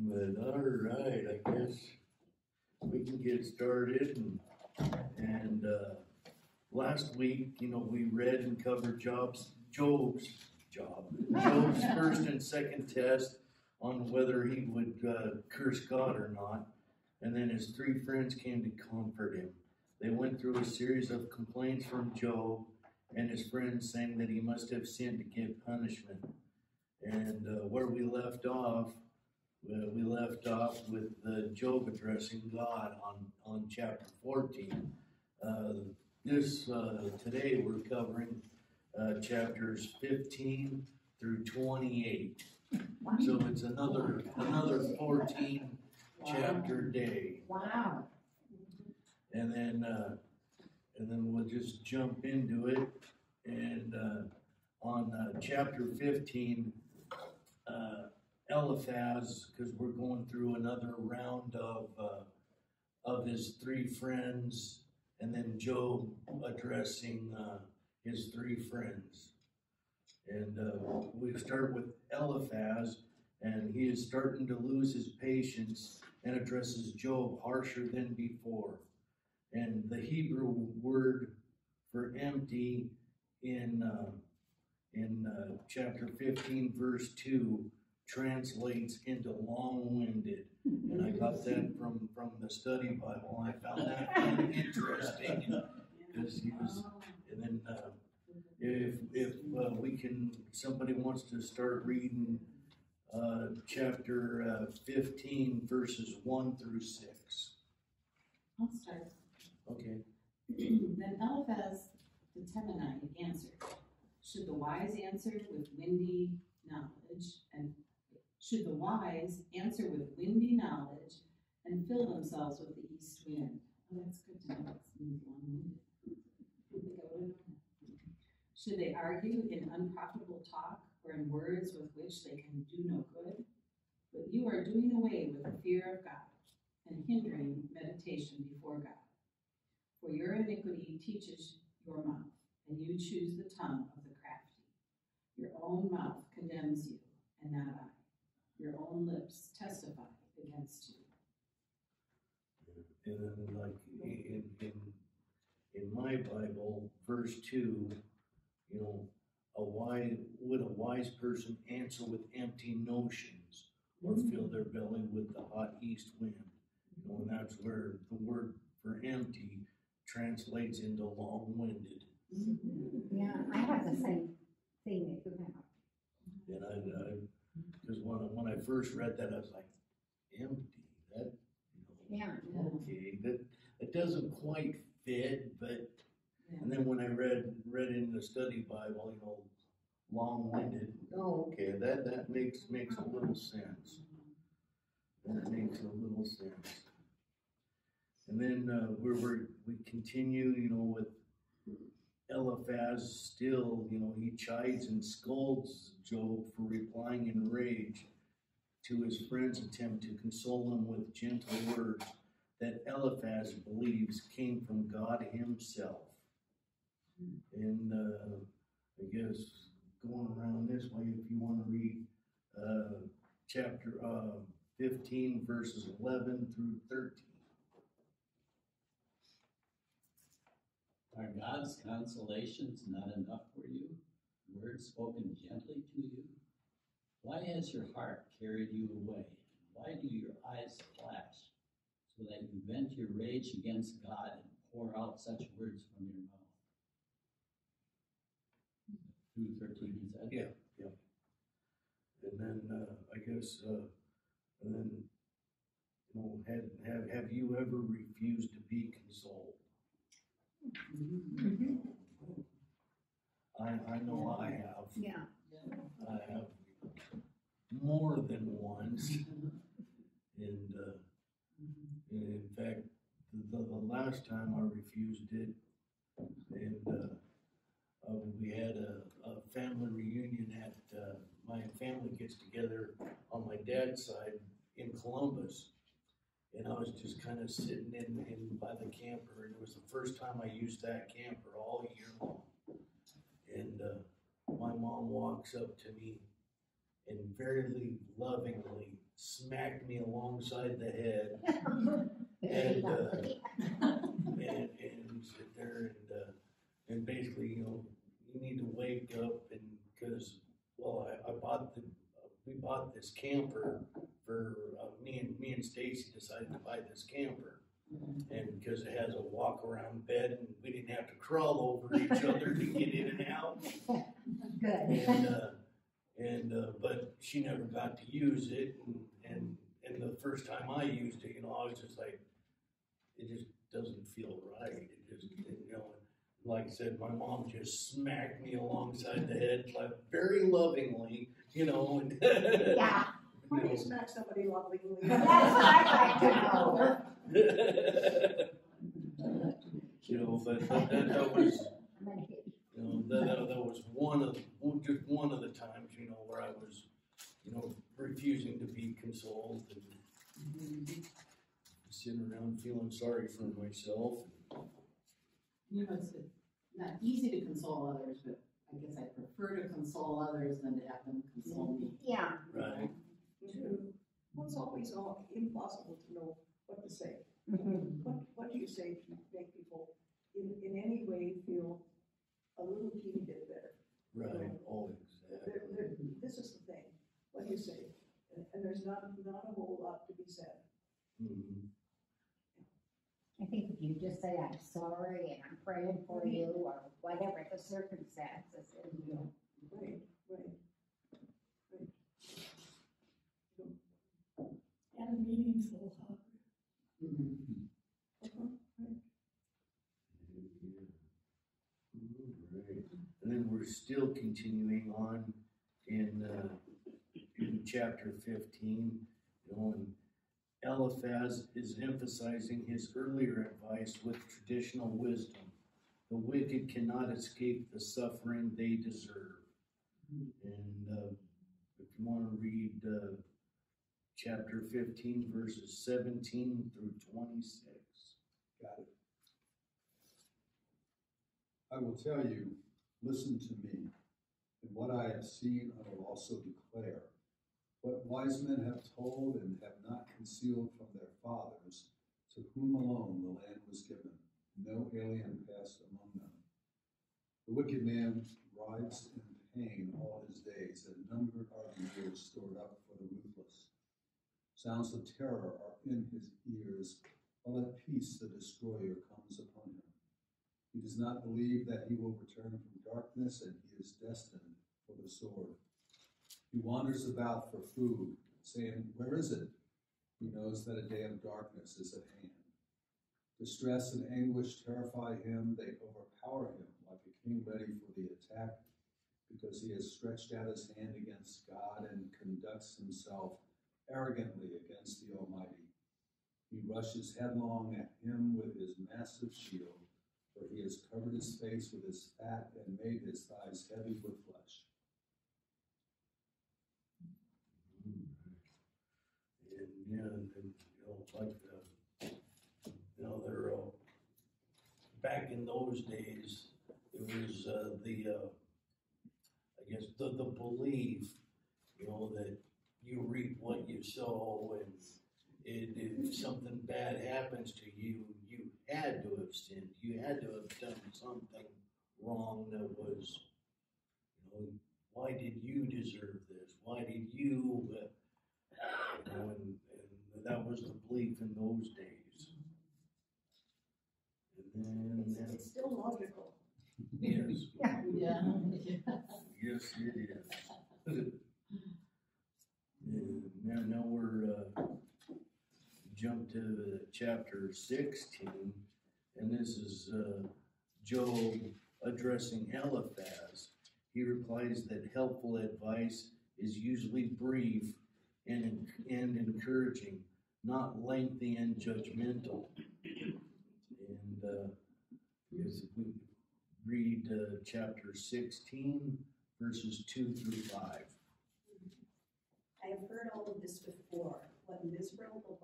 But all right, I guess we can get started. And last week, we read and covered Job's first and second test on whether he would curse God or not. And then his three friends came to comfort him. They went through a series of complaints from Job and his friends saying that he must have sinned to get punishment. And where we left off with Job addressing God on chapter 14. Today we're covering chapters 15 through 28. Wow. So it's another 14 chapter day. Wow. And then we'll just jump into it. And on chapter 15, Eliphaz, because we're going through another round of his three friends, and then Job addressing his three friends. And we start with Eliphaz, and he is starting to lose his patience and addresses Job harsher than before. And the Hebrew word for empty in chapter 15, verse 2, translates into long-winded. And I got that from the study Bible. I found that kind of interesting. Because he was, and then if somebody wants to start reading chapter 15, verses 1 through 6. I'll start. Okay. Then Eliphaz the Temanite answered, Should the wise answer with windy knowledge and fill themselves with the east wind? Oh, that's good to know. It means long-winded. I think I would have known that. Should they argue in unprofitable talk or in words with which they can do no good? But you are doing away with the fear of God and hindering meditation before God. For your iniquity teaches your mouth, and you choose the tongue of the crafty. Your own mouth condemns you, and not I. Your own lips testify against you. And then, like in my Bible, verse 2, would a wise person answer with empty notions, or fill their belly with the hot east wind? And that's where the word for empty translates into long-winded. Yeah, I have the same thing that you have. And because when I first read that, I was like, empty. That, Yeah. okay, that doesn't quite fit. But and then when I read in the study Bible, long-winded. Oh, okay, that makes a little sense. That makes a little sense. And then we continue, with Eliphaz still, he chides and scolds Job for replying in rage to his friend's attempt to console him with gentle words that Eliphaz believes came from God himself. And I guess going around this way, if you want to read chapter 15, verses 11 through 13. Are God's consolations not enough for you? Words spoken gently to you? Why has your heart carried you away? Why do your eyes flash so that you vent your rage against God and pour out such words from your mouth? Through 13, he said. Yeah. And then I guess, and then, have you ever refused to be consoled? Mm-hmm. I know I have. Yeah. I have more than once. And in fact, the last time I refused it, and we had a family reunion at my family gets together on my dad's side in Columbus. And I was just kind of sitting in by the camper, and it was the first time I used that camper all year long. And my mom walks up to me and very lovingly smacked me alongside the head Very and, lovely. and sit there and basically, you know, you need to wake up and, cause, well, we bought this camper for, me and Stacy decided to buy this camper. And because it has a walk around bed and we didn't have to crawl over each other to get in and out. Good. But she never got to use it, and the first time I used it, you know, I was just like, it just doesn't feel right. It just, you know, like I said, my mom just smacked me alongside the head, like very lovingly, you know. And Yeah, Why do you smack somebody lovingly? that's what I'd like to know. You know, but that was. I'm gonna hit you. You know, that was just one of the times, you know, where I was, you know, refusing to be consoled and sitting around feeling sorry for myself. You know, it's not easy to console others, but I guess I prefer to console others than to have them console me. Yeah. Right. Well, it's always impossible to know what to say. Mhm. What do you say to make people in any way feel a little teeny bit better? Right. Oh, exactly. This is the thing. What do you say? And there's not a whole lot to be said. Mhm. I think if you just say, I'm sorry and I'm praying for you, or whatever the circumstances, and you know, Right. And the meeting's a little hard. Right. And then we're still continuing on in chapter 15, you know, and Eliphaz is emphasizing his earlier advice with traditional wisdom. The wicked cannot escape the suffering they deserve. And if you want to read chapter 15, verses 17 through 26. Got it. I will tell you, listen to me, and what I have seen I will also declare. What wise men have told and have not concealed from their fathers, to whom alone the land was given, no alien passed among them. The wicked man rides in pain all his days, and numbered are the years stored up for the ruthless. Sounds of terror are in his ears, while at peace the destroyer comes upon him. He does not believe that he will return from darkness, and he is destined for the sword. He wanders about for food, saying, where is it? He knows that a day of darkness is at hand. Distress and anguish terrify him. They overpower him like a king ready for the attack, because he has stretched out his hand against God and conducts himself arrogantly against the Almighty. He rushes headlong at him with his massive shield, for he has covered his face with his fat and made his thighs heavy with flesh. And yeah, and you know, like you know, they're back in those days, it was I guess the belief, you know, that you reap what you sow, and if something bad happens to you, you had to have sinned. You had to have done something wrong that was, you know, why did you deserve this? Why did you, you know, and that was the belief in those days. And then, It's still logical. yes, Yeah. yes, it is. And now we're jump to chapter 16, and this is Job addressing Eliphaz. He replies that helpful advice is usually brief and encouraging, not lengthy and judgmental. And if we read chapter 16, verses 2 through 5. I have heard all of this before. What miserable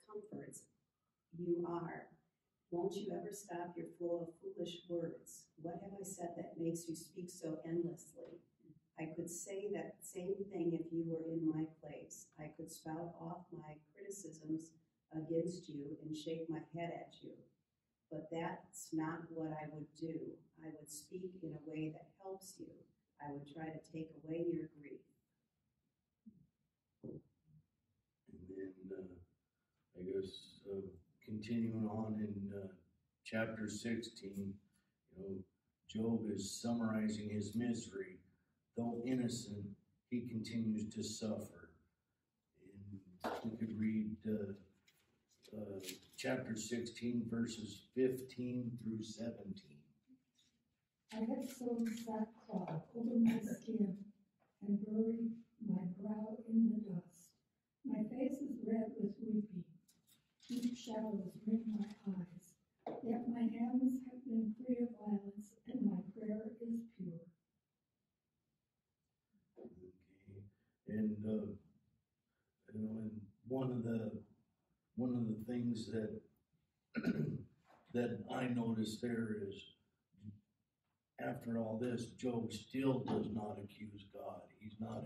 comforts you are. Won't you ever stop your flow of foolish words? What have I said that makes you speak so endlessly? I could say same thing if you were in my place. I could spout off my criticisms against you and shake my head at you. But that's not what I would do. I would speak in a way that helps you. I would try to take away your grief. And then, I guess, continuing on in, chapter 16, Job is summarizing his misery. Though innocent, he continues to suffer. And we could read, chapter 16, verses 15 through 17. I have sewn sackcloth over my skin and buried my brow in the dust. My face is red with weeping. Deep shadows ring my eyes. Yet my hands have been free of violence, and my prayer is pure. Okay. And, and one of the things that that I noticed there is, after all this, Job still does not accuse God. He's not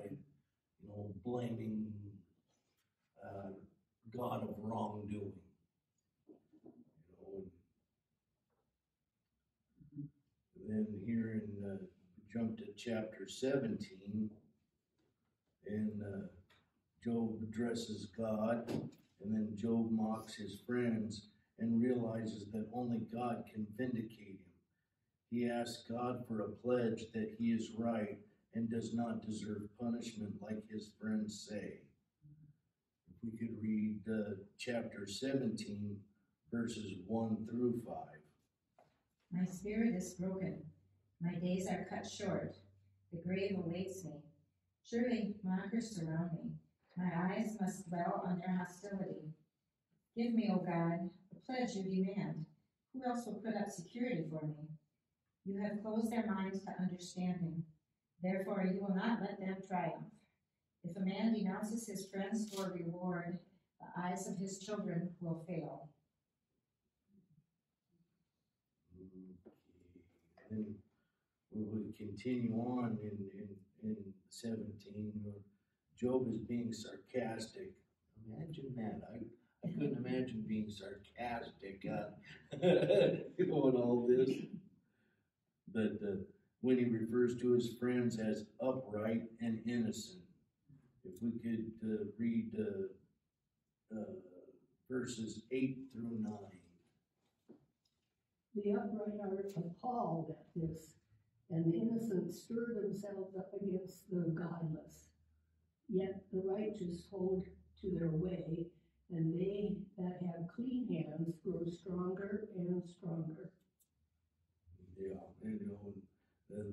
blaming God of wrongdoing. And then here in jump to chapter 17, and Job addresses God, and then Job mocks his friends and realizes that only God can vindicate him. He asks God for a pledge that he is right and does not deserve punishment like his friends say. If we could read chapter 17, verses 1 through 5. My spirit is broken. My days are cut short. The grave awaits me. Surely mockers surround me. My eyes must dwell on their hostility. Give me, O God, the pledge you demand. Who else will put up security for me? You have closed their minds to understanding. Therefore, you will not let them triumph. If a man denounces his friends for reward, the eyes of his children will fail. And we would continue on in 17. Job is being sarcastic. Imagine that. I couldn't imagine being sarcastic in all this. But when he refers to his friends as upright and innocent, if we could read verses 8 through 9. The upright are appalled at this, and the innocent stir themselves up against the godless. Yet the righteous hold to their way, and they that have clean hands grow stronger and stronger. Yeah,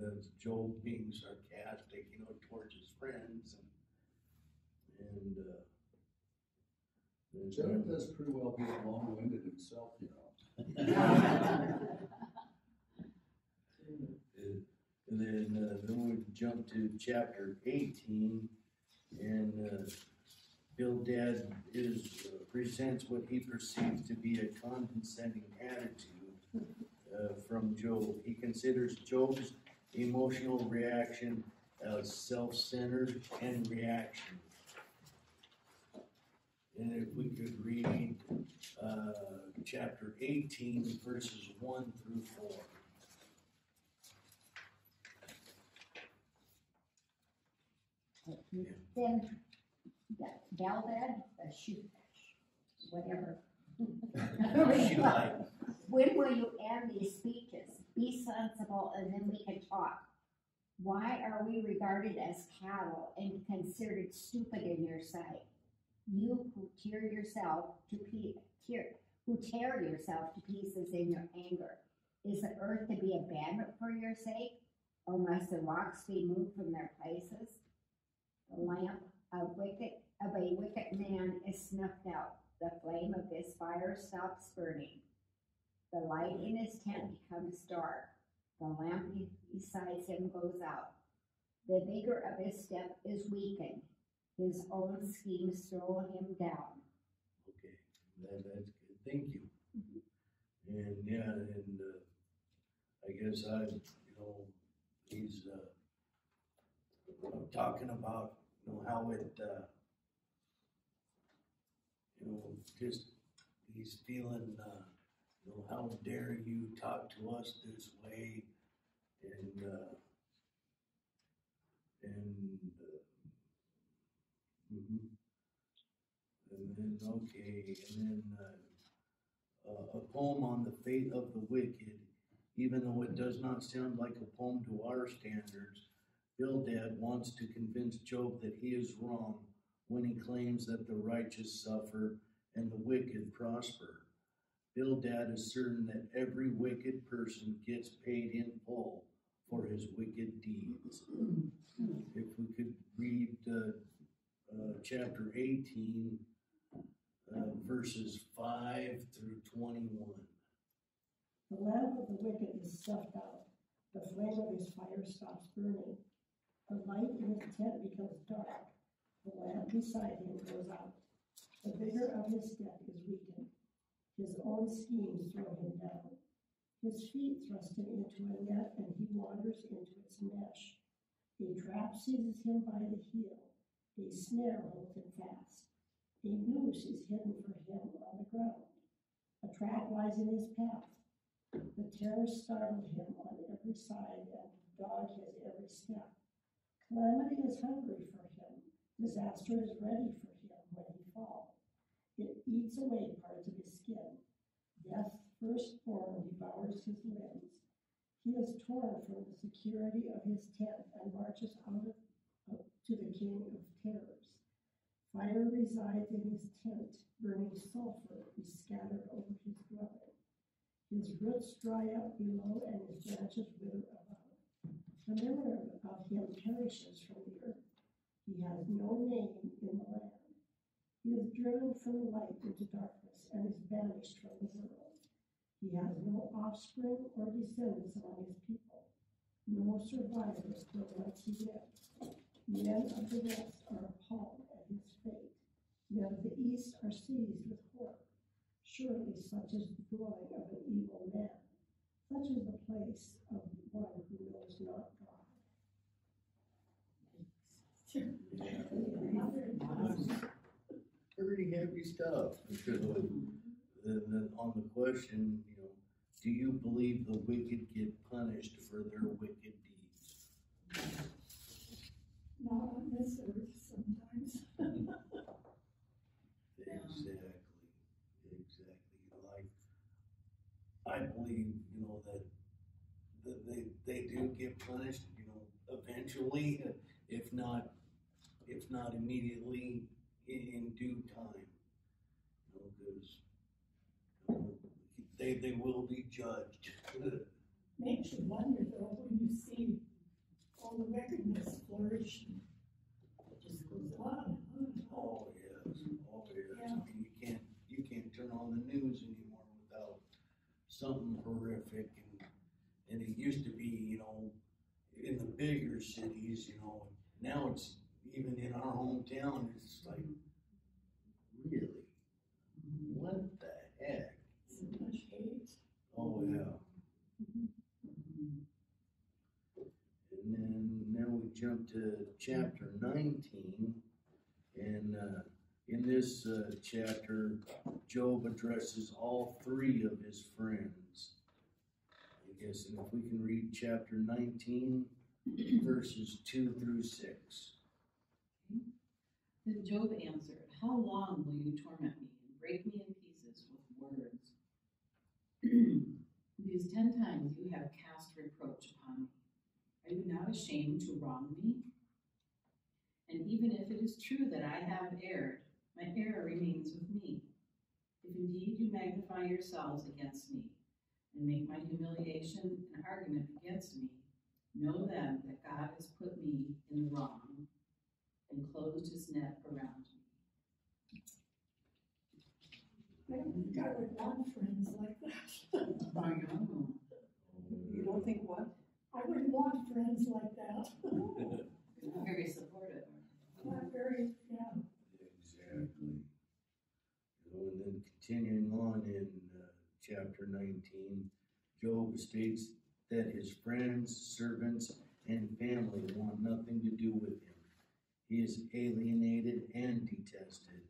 that's Job being sarcastic, towards his friends, and Job does pretty well being long-winded himself, And then we jump to chapter 18, and Bildad presents what he perceives to be a condescending attitude from Job. He considers Job's emotional reaction as self-centered and reaction. And if we could read chapter 18, verses 1 through 4. Then Bildad, whatever. When will you end these speeches? Be sensible, and then we can talk. Why are we regarded as cattle and considered stupid in your sight? You who tear yourself to pieces in your anger. Is the earth to be abandoned for your sake, or must the rocks be moved from their places? The lamp of a wicked man is snuffed out. The flame of his fire stops burning. The light in his tent becomes dark. The lamp beside him goes out. The vigor of his step is weakened. His own schemes throw him down. Okay, that's good. Thank you. And yeah, and I guess he's talking about, you know, how it, you know, just, he's feeling, you know, how dare you talk to us this way, and, mhm. And then, okay, and then, a poem on the fate of the wicked, even though it does not sound like a poem to our standards. Bildad wants to convince Job that he is wrong when he claims that the righteous suffer and the wicked prosper. Bildad is certain that every wicked person gets paid in full for his wicked deeds. If we could read chapter 18, verses 5 through 21. The lamp of the wicked is snuffed out. The flame of his fire stops burning. The light in his tent becomes dark. The lamp beside him goes out. The vigor of his step is weakened. His own schemes throw him down. His feet thrust him into a net, and he wanders into its mesh. A trap seizes him by the heel. A snare holds him fast. A noose is hidden for him on the ground. A trap lies in his path. The terror startled him on every side and dogged his every step. Calamity is hungry for him. Disaster is ready for him when he falls. It eats away parts of his skin. Death's firstborn devours his limbs. He is torn from the security of his tent and marches out to the king of terrors. Fire resides in his tent. Burning sulfur is scattered over his dwelling. His roots dry up below and his branches wither above. The memory of him perishes from the earth. He has no name in the land. He is driven from light into darkness and is banished from the world. He has no offspring or descendants among his people. No survivors where once he lived. Men of the west are appalled at his fate. Men of the east are seized with horror. Surely such is the dwelling of an evil man. Such is the place of one who knows not God. Pretty heavy stuff. And then on the question, you know, do you believe the wicked get punished for their wicked deeds? Not on this earth sometimes. Exactly. Like, I believe, you know, that they do get punished, you know, eventually, if not immediately, in due time. You know, because they will be judged. Makes you wonder though when you see all the wickedness flourishing. It just goes on and on. Oh yes. Yeah. I mean, you can't turn on the news anymore without something horrific, and it used to be, you know, in the bigger cities, you know, now it's even in our hometown, it's like, really? What the heck? So much hate. Oh yeah. And then we jump to chapter 19, and in this chapter, Job addresses all three of his friends. I guess, and if we can read chapter 19, verses 2 through 6. Then Job answered, "How long will you torment me and break me in pieces with words? These 10 times you have cast reproach upon me. Are you not ashamed to wrong me? And even if it is true that I have erred, my error remains with me. If indeed you magnify yourselves against me and make my humiliation an argument against me, know then that God has put me in the wrong and closed his net around me." I don't think I would want friends like that. I know. You don't think what? I wouldn't want friends like that. Not very supportive. Not very, yeah. Exactly. You know, and then continuing on in chapter 19, Job states that his friends, servants, and family want nothing to do with him he is alienated and detested.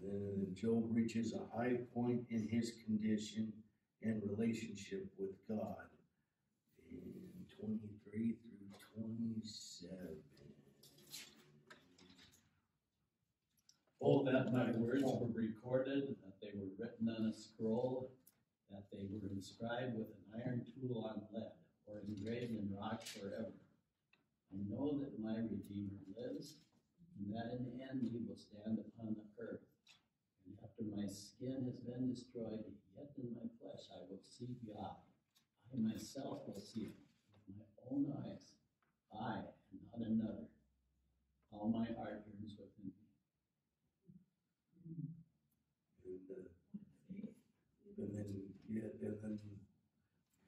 Then Job reaches a high point in his condition and relationship with God in 23 through 27. Oh, that my words were recorded, that they were written on a scroll, that they were inscribed with an iron tool on lead, or engraved in rock forever. I know that my Redeemer lives, and that in the end he will stand upon the earth. And after my skin has been destroyed, yet in my flesh I will see God. I myself will see him with my own eyes, I and not another. All my heart yearns within me. And then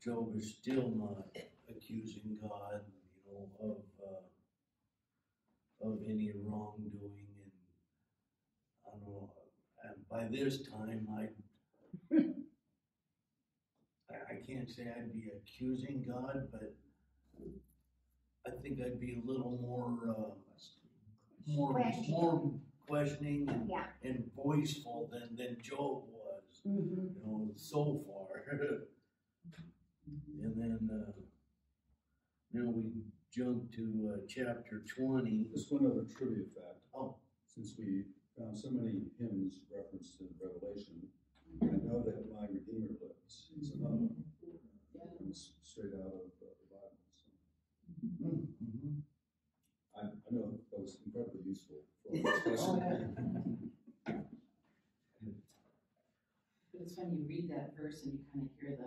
Job is still not accusing God, of any wrongdoing, and I don't know. And by this time, I can't say I'd be accusing God, but I think I'd be a little more questioning Yeah. and voiceful than Job was. Mm-hmm. So far. And then, now we jump to chapter 20. Just one other trivia fact. Oh. Since we found so many hymns referenced in Revelation, I know that my Redeemer lives. He's another one. It comes straight out of the Bible. So. Mm-hmm. I know that was incredibly useful for our discussion. It's when you read that verse and you kind of hear the,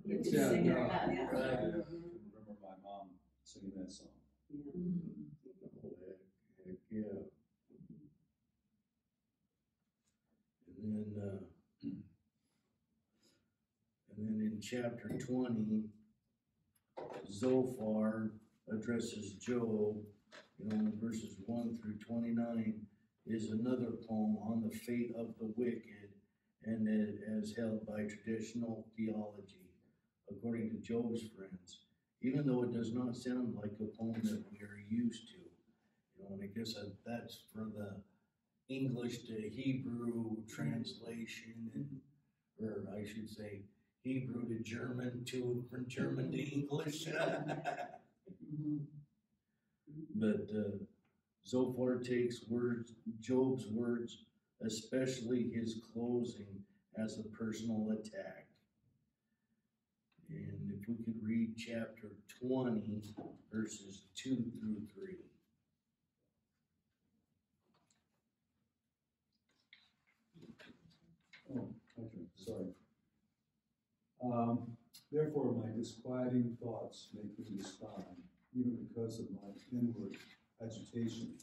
Yeah. it's Yeah, in your no, head. Yeah. I remember my mom singing that song. Heck yeah. And then in chapter 20, Zophar addresses Job, in verses 1 through 29 is another poem on the fate of the wicked, and it is held by traditional theology, according to Job's friends, even though it does not sound like a poem that we are used to. And I guess that's for the English to Hebrew translation, or I should say Hebrew to German, from German to English. But Zophar takes Job's words, especially his closing, as a personal attack. And if we could read chapter 20, verses 2 through 3. Oh, okay, sorry. Therefore, my disquieting thoughts make me respond, even because of my inward agitation.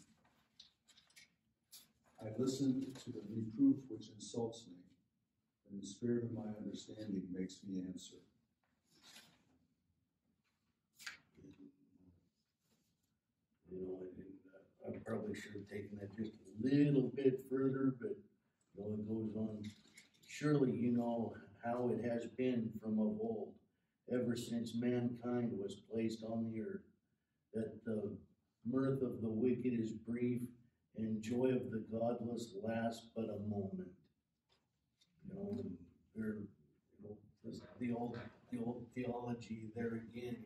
I listen to the reproof which insults me, and the spirit of my understanding makes me answer. I probably should have taken that just a little bit further, but it goes on. Surely you know how it has been from of old, ever since mankind was placed on the earth, that the mirth of the wicked is brief, and joy of the godless lasts but a moment. The old theology there again.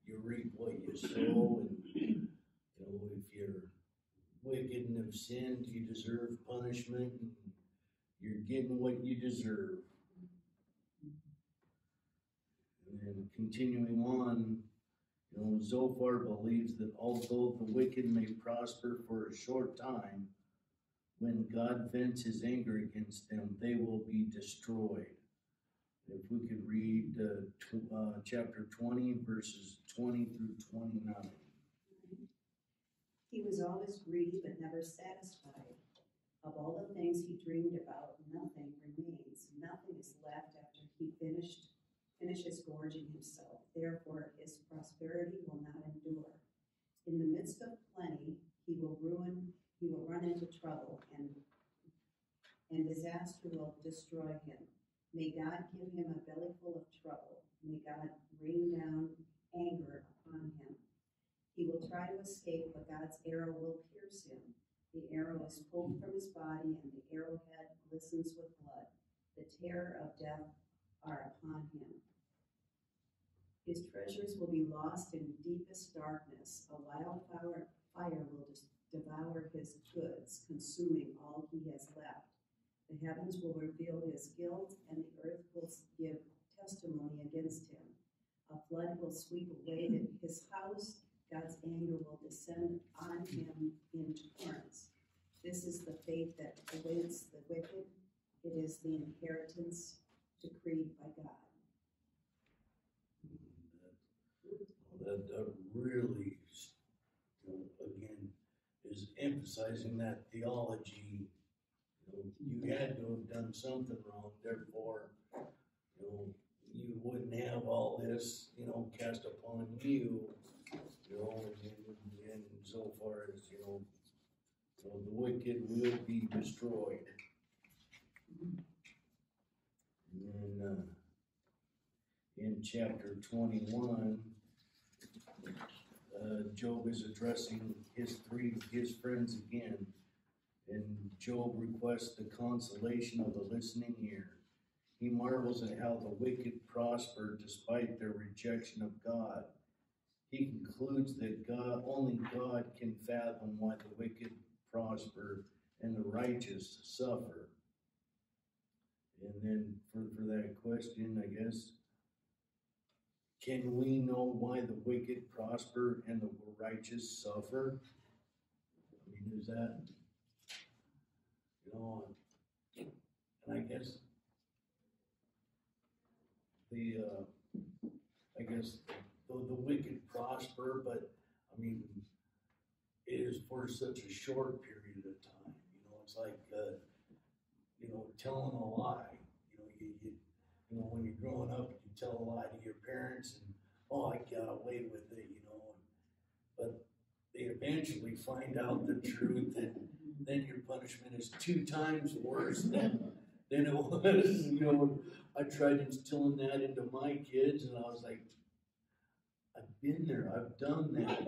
You reap what you sow, and if you're wicked and have sinned, you deserve punishment, and you're getting what you deserve. And then continuing on, Zophar believes that although the wicked may prosper for a short time, when God vents his anger against them, they will be destroyed. If we could read chapter 20, verses 20 through 29. He was always greedy but never satisfied. Of all the things he dreamed about, nothing remains. Nothing is left after he finishes gorging himself. Therefore, his prosperity will not endure. In the midst of plenty, he will run into trouble, and disaster will destroy him. May God give him a belly full of trouble. May God rain down anger upon him. He will try to escape, but God's arrow will pierce him. The arrow is pulled from his body, and the arrowhead glistens with blood. The terror of death are upon him. His treasures will be lost in deepest darkness. A wildfire will devour his goods, consuming all he has left. The heavens will reveal his guilt, and the earth will give testimony against him. A flood will sweep away his house. God's anger will descend on him in torrents. This is the fate that awaits the wicked. It is the inheritance decreed by God. That really, again, is emphasizing that theology. You had to have done something wrong, therefore, you wouldn't have all this, cast upon you, and so far as, the wicked will be destroyed. And then, in chapter 21, Job is addressing his friends again, and Job requests the consolation of the listening ear. He marvels at how the wicked prosper despite their rejection of God. He concludes that only God can fathom why the wicked prosper and the righteous suffer. And then for that question, I guess, can we know why the wicked prosper and the righteous suffer? I mean, is that, and I guess the wicked prosper, but I mean, it is for such a short period of time. It's like, telling a lie. When you're growing up, you tell a lie to your parents, and I got away with it, but they eventually find out the truth, and then your punishment is 2 times worse than it was. I tried instilling that into my kids, and I was like, I've been there, I've done that,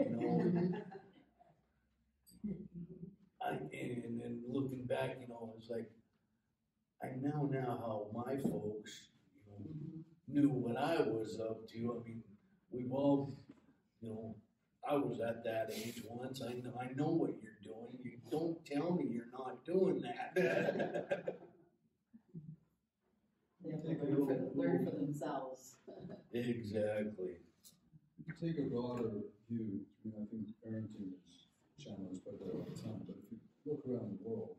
and then looking back, it's like, I know now how my folks, knew what I was up to. I mean, we've all, I was at that age once. I know what you're doing. You don't tell me you're not doing that. They have to learn for themselves. Exactly. Take a broader view. I think parenting is challenged by that all the time. But if you look around the world,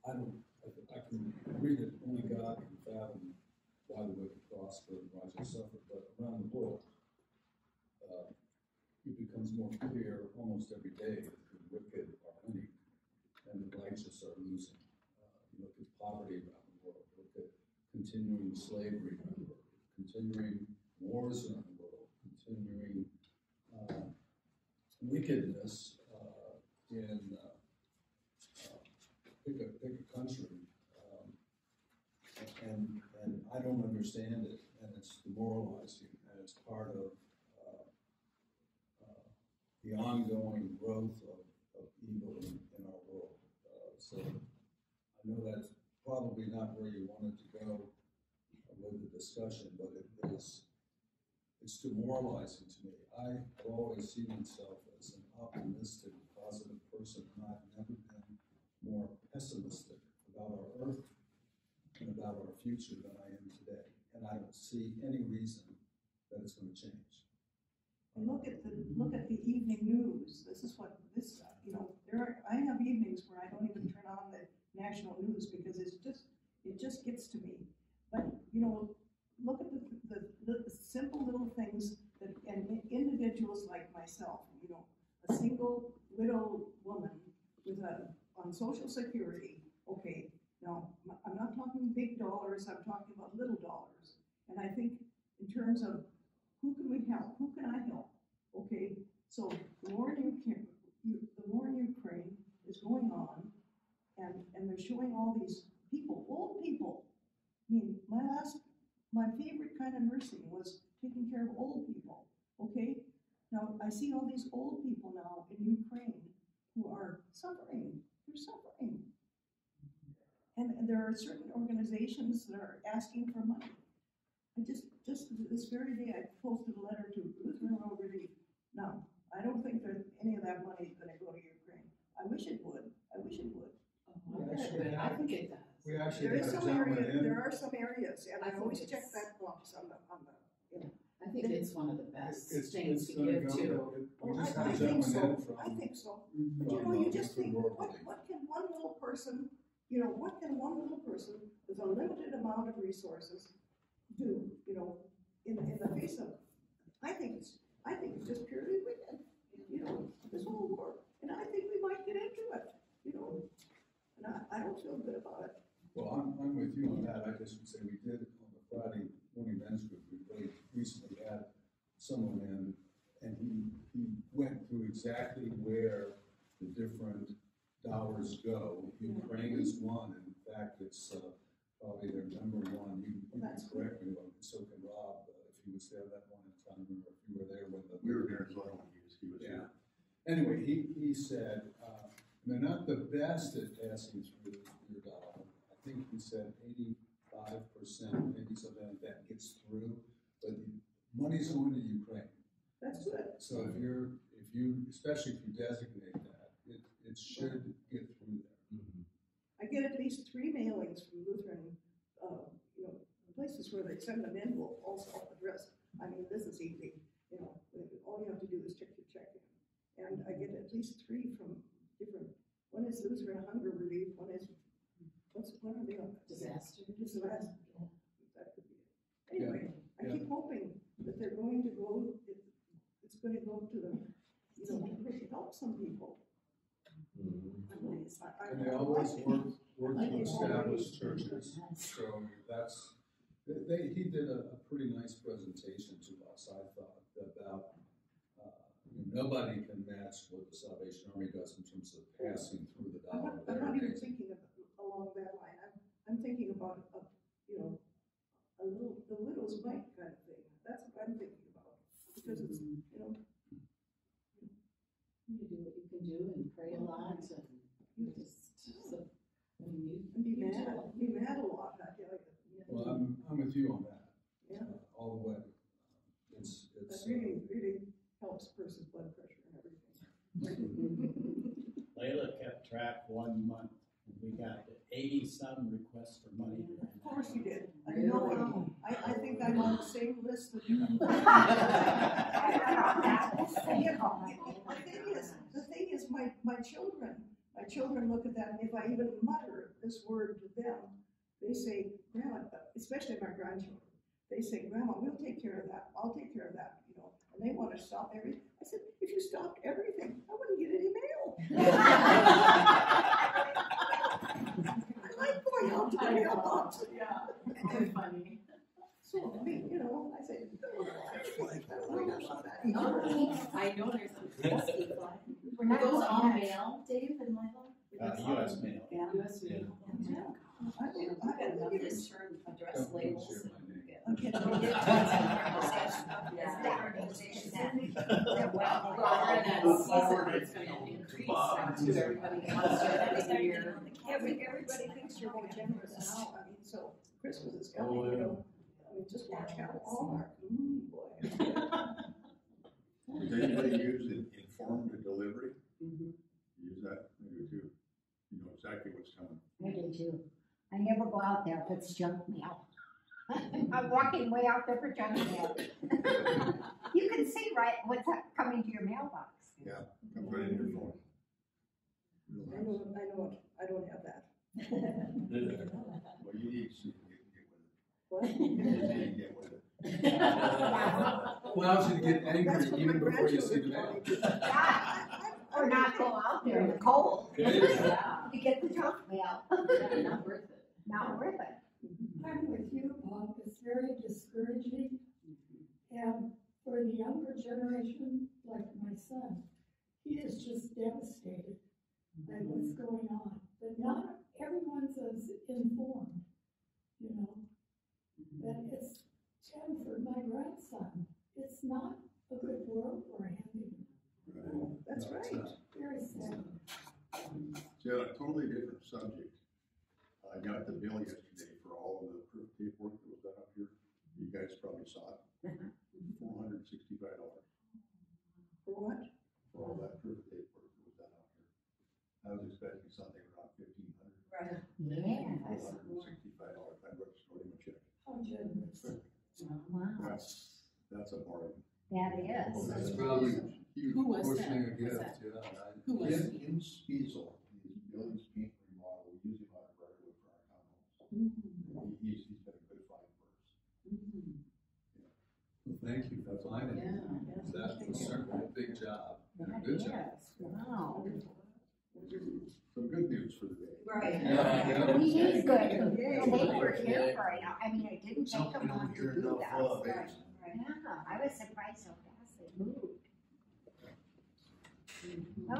I can agree that only God can fathom why the wicked prosper and righteous suffer. But around the world, it becomes more clear almost every day that the wicked are winning and the righteous are losing. You look at poverty around the world. Look at continuing slavery around the world. Continuing wars around the world, continuing wickedness pick a country, and I don't understand it, and it's demoralizing, and it's part of the ongoing growth of evil in our world. So I know that's probably not where you wanted to go with the discussion, but it's demoralizing to me. I have always seen myself as an optimistic, positive person, and I've never been more pessimistic about our earth and about our future than I am today. And I don't see any reason that it's going to change. And look at the evening news. This is what this, I have evenings where I don't even turn on the national news because it just gets to me. But, look at the simple little things that, and individuals like myself, a single widow woman on Social Security. Okay, now, I'm not talking big dollars, I'm talking about little dollars. And I think in terms of who can we help? Who can I help? Okay, so the war in Ukraine is going on, and they're showing all these people, old people. I mean, my favorite kind of nursing was taking care of old people. Now, I see all these old people now in Ukraine who are suffering, they're suffering. And there are certain organizations that are asking for money. I just this very day, I posted a letter to Lutheran World Relief. No, I don't think that any of that money is gonna go to Ukraine. I wish it would. Oh, I think it does. We actually There had is a some gentleman area, in. there are some areas, and I I think always it's- check that box on the, I think it's one of the best It's things to gonna give go to. We Well, just I had a think gentleman in so, I from, think so. But you know, you just think, Lutheran World what can one little person, what can one little person with a limited amount of resources do, in the face of, I think it's just purely wicked, this whole war. And I think we might get into it, and I don't feel good about it. Well, I'm with you on that. I just would say we did on the Friday morning men's group, we really recently had someone in, and he went through exactly where the different dollars go. Ukraine is one, and in fact, it's probably their number one. You can correct me, so can Rob, if he was there that morning. I don't remember if you were there when the. We were there as well when he was Yeah. here. Anyway, he said, they're not the best at passing through your dollar. I think he said 85%, maybe something like that gets through, but the money's going to Ukraine. That's good. So if you, especially if you designate that, it should get through there. I get at least 3 mailings from Lutheran, places where they send them in will also address. I mean, this is easy, all you have to do is check your check in. And I get at least 3 from different, one is Lutheran Hunger Relief, one is, what are they on? Disaster. Disaster. That could be it. Anyway, I keep hoping that they're going to go, it's going to go to the, to help some people. And they always work to establish churches, so that's, he did a pretty nice presentation to us, I thought, about, nobody can match what the Salvation Army does in terms of passing through the I'm dollar. not even thinking of along that line. I'm thinking about a little, the widow's mite kind of thing. That's what I'm thinking about, because it's, You do what you can do and pray a lot and and be mad a lot, I tell you. Well, I'm with you on that. Yeah. All the way. That really helps person's blood pressure and everything. Layla kept track 1 month, and we got 80-some requests for money. Of course you did. I know it. I think I'm on the same list that you. The thing is, my children look at that, and if I even mutter this word to them, they say, Grandma, especially my grandchildren, they say, Grandma, we'll take care of that. I'll take care of that, and they want to stop everything. I said, if you stopped everything, I wouldn't get any mail. I like going out to the mailbox. Yeah, very funny. So, I mean, I say, I know there's some. We're not Those going all to- mail, Dave and Lila? US mail. US mail. I got enough insurance address labels. Share my name. Everybody thinks you're more generous now, I mean, so Christmas is coming, just watch how Walmart, boy. Does anybody use informed delivery? Use that, maybe too. You know exactly what's coming. I do too. I never go out there if it's junk mail. I'm walking way out there for junk mail. You can see right what's coming to your mailbox. Yeah, comes right in your phone. Real I nice. know it, I don't have that. Well, you need to get with it. What? You need to get with it. Allows you to get That's angry what my even before you see the grandchildren mail. tell me. Or not go out there in the cold. Yeah. You get the junk mail. Not worth it. Not worth it. I'm with you, Bob. It's very discouraging. And for the younger generation, like my son, he is just devastated by what's going on. But not everyone's as informed, And it's, Jen, for my grandson, it's not a good world we're in. See, on a totally different subject, I got the bill yesterday for all of the proof paperwork that was done up here. You guys probably saw it. $465 For what? for all that proof paperwork that was done out here. I was expecting something around $1,500. Right. Yes. $465. I wrote him a check. How generous. Wow, That's a bargain. that Well, is. that's probably huge Who was portion that? of your Who's gift, that? yeah. Who was it? Kim Spiesel, he's building paint remodel, we use him on a regular for our townhomes. He's been a good find for us. Well, thank you for finding it. Yeah. That's certainly a big job. That Good is, job. wow. Some good news for the day. Right. Yeah. We need good, and they were here for it, I mean, it didn't take Something them long we to hear do enough that. of. Right. Yeah, I was surprised how fast they moved.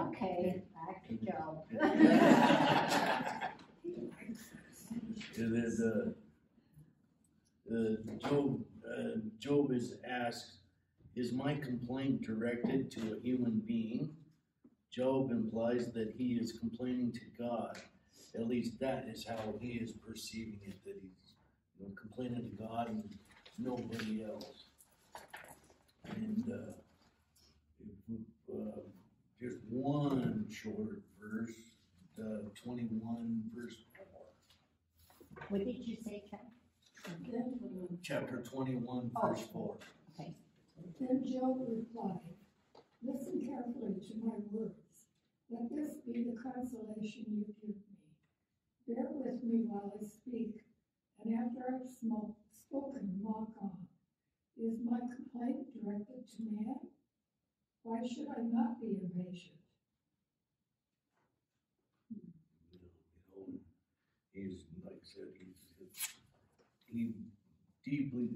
Okay, back to Joe. Job is asked, is my complaint directed to a human being? Job implies that he is complaining to God. At least that is how he is perceiving it, that he's complaining to God and nobody else. And just one short verse, 21 verse 4. What did you say, Ken? Chapter 21 Oh. verse 4. Okay. Then Job replied, listen carefully to my words. Let this be the consolation you give me. Bear with me while I speak, and after I've spoken, mock on. Is my complaint directed to man? Why should I not be impatient? He's, like I said, he deeply,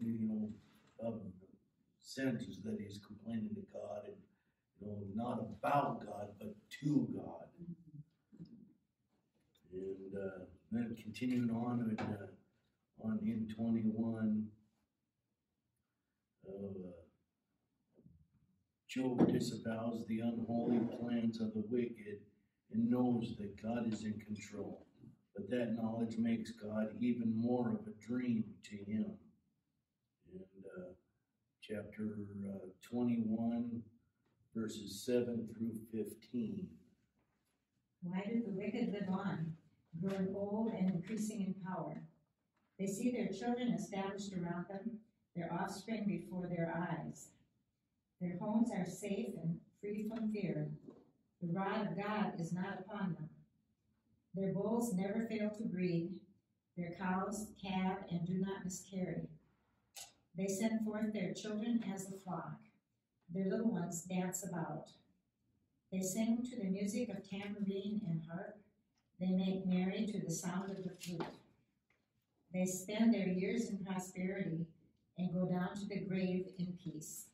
senses that he's complaining to God and, not about God, but to God. And then continuing on in 21, Job disavows the unholy plans of the wicked and knows that God is in control. But that knowledge makes God even more of a dream to him. And chapter 21, verses 7 through 15. Why do the wicked live on, growing old and increasing in power? They see their children established around them, their offspring before their eyes. Their homes are safe and free from fear. The rod of God is not upon them. Their bulls never fail to breed. Their cows calve and do not miscarry. They send forth their children as a flock. Their little ones dance about. They sing to the music of tambourine and harp. They make merry to the sound of the flute. They spend their years in prosperity and go down to the grave in peace.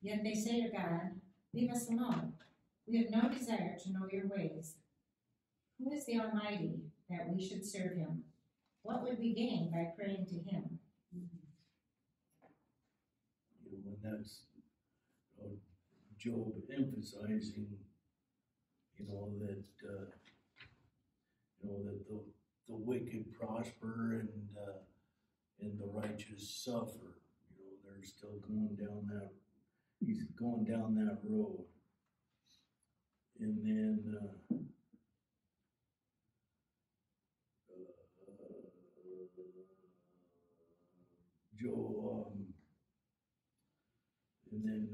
Yet they say to God, leave us alone. We have no desire to know your ways. Who is the Almighty that we should serve him? What would we gain by praying to him? And that's Job emphasizing, that the wicked prosper and the righteous suffer. They're still going down that. He's going down that road, and then. Job, and then,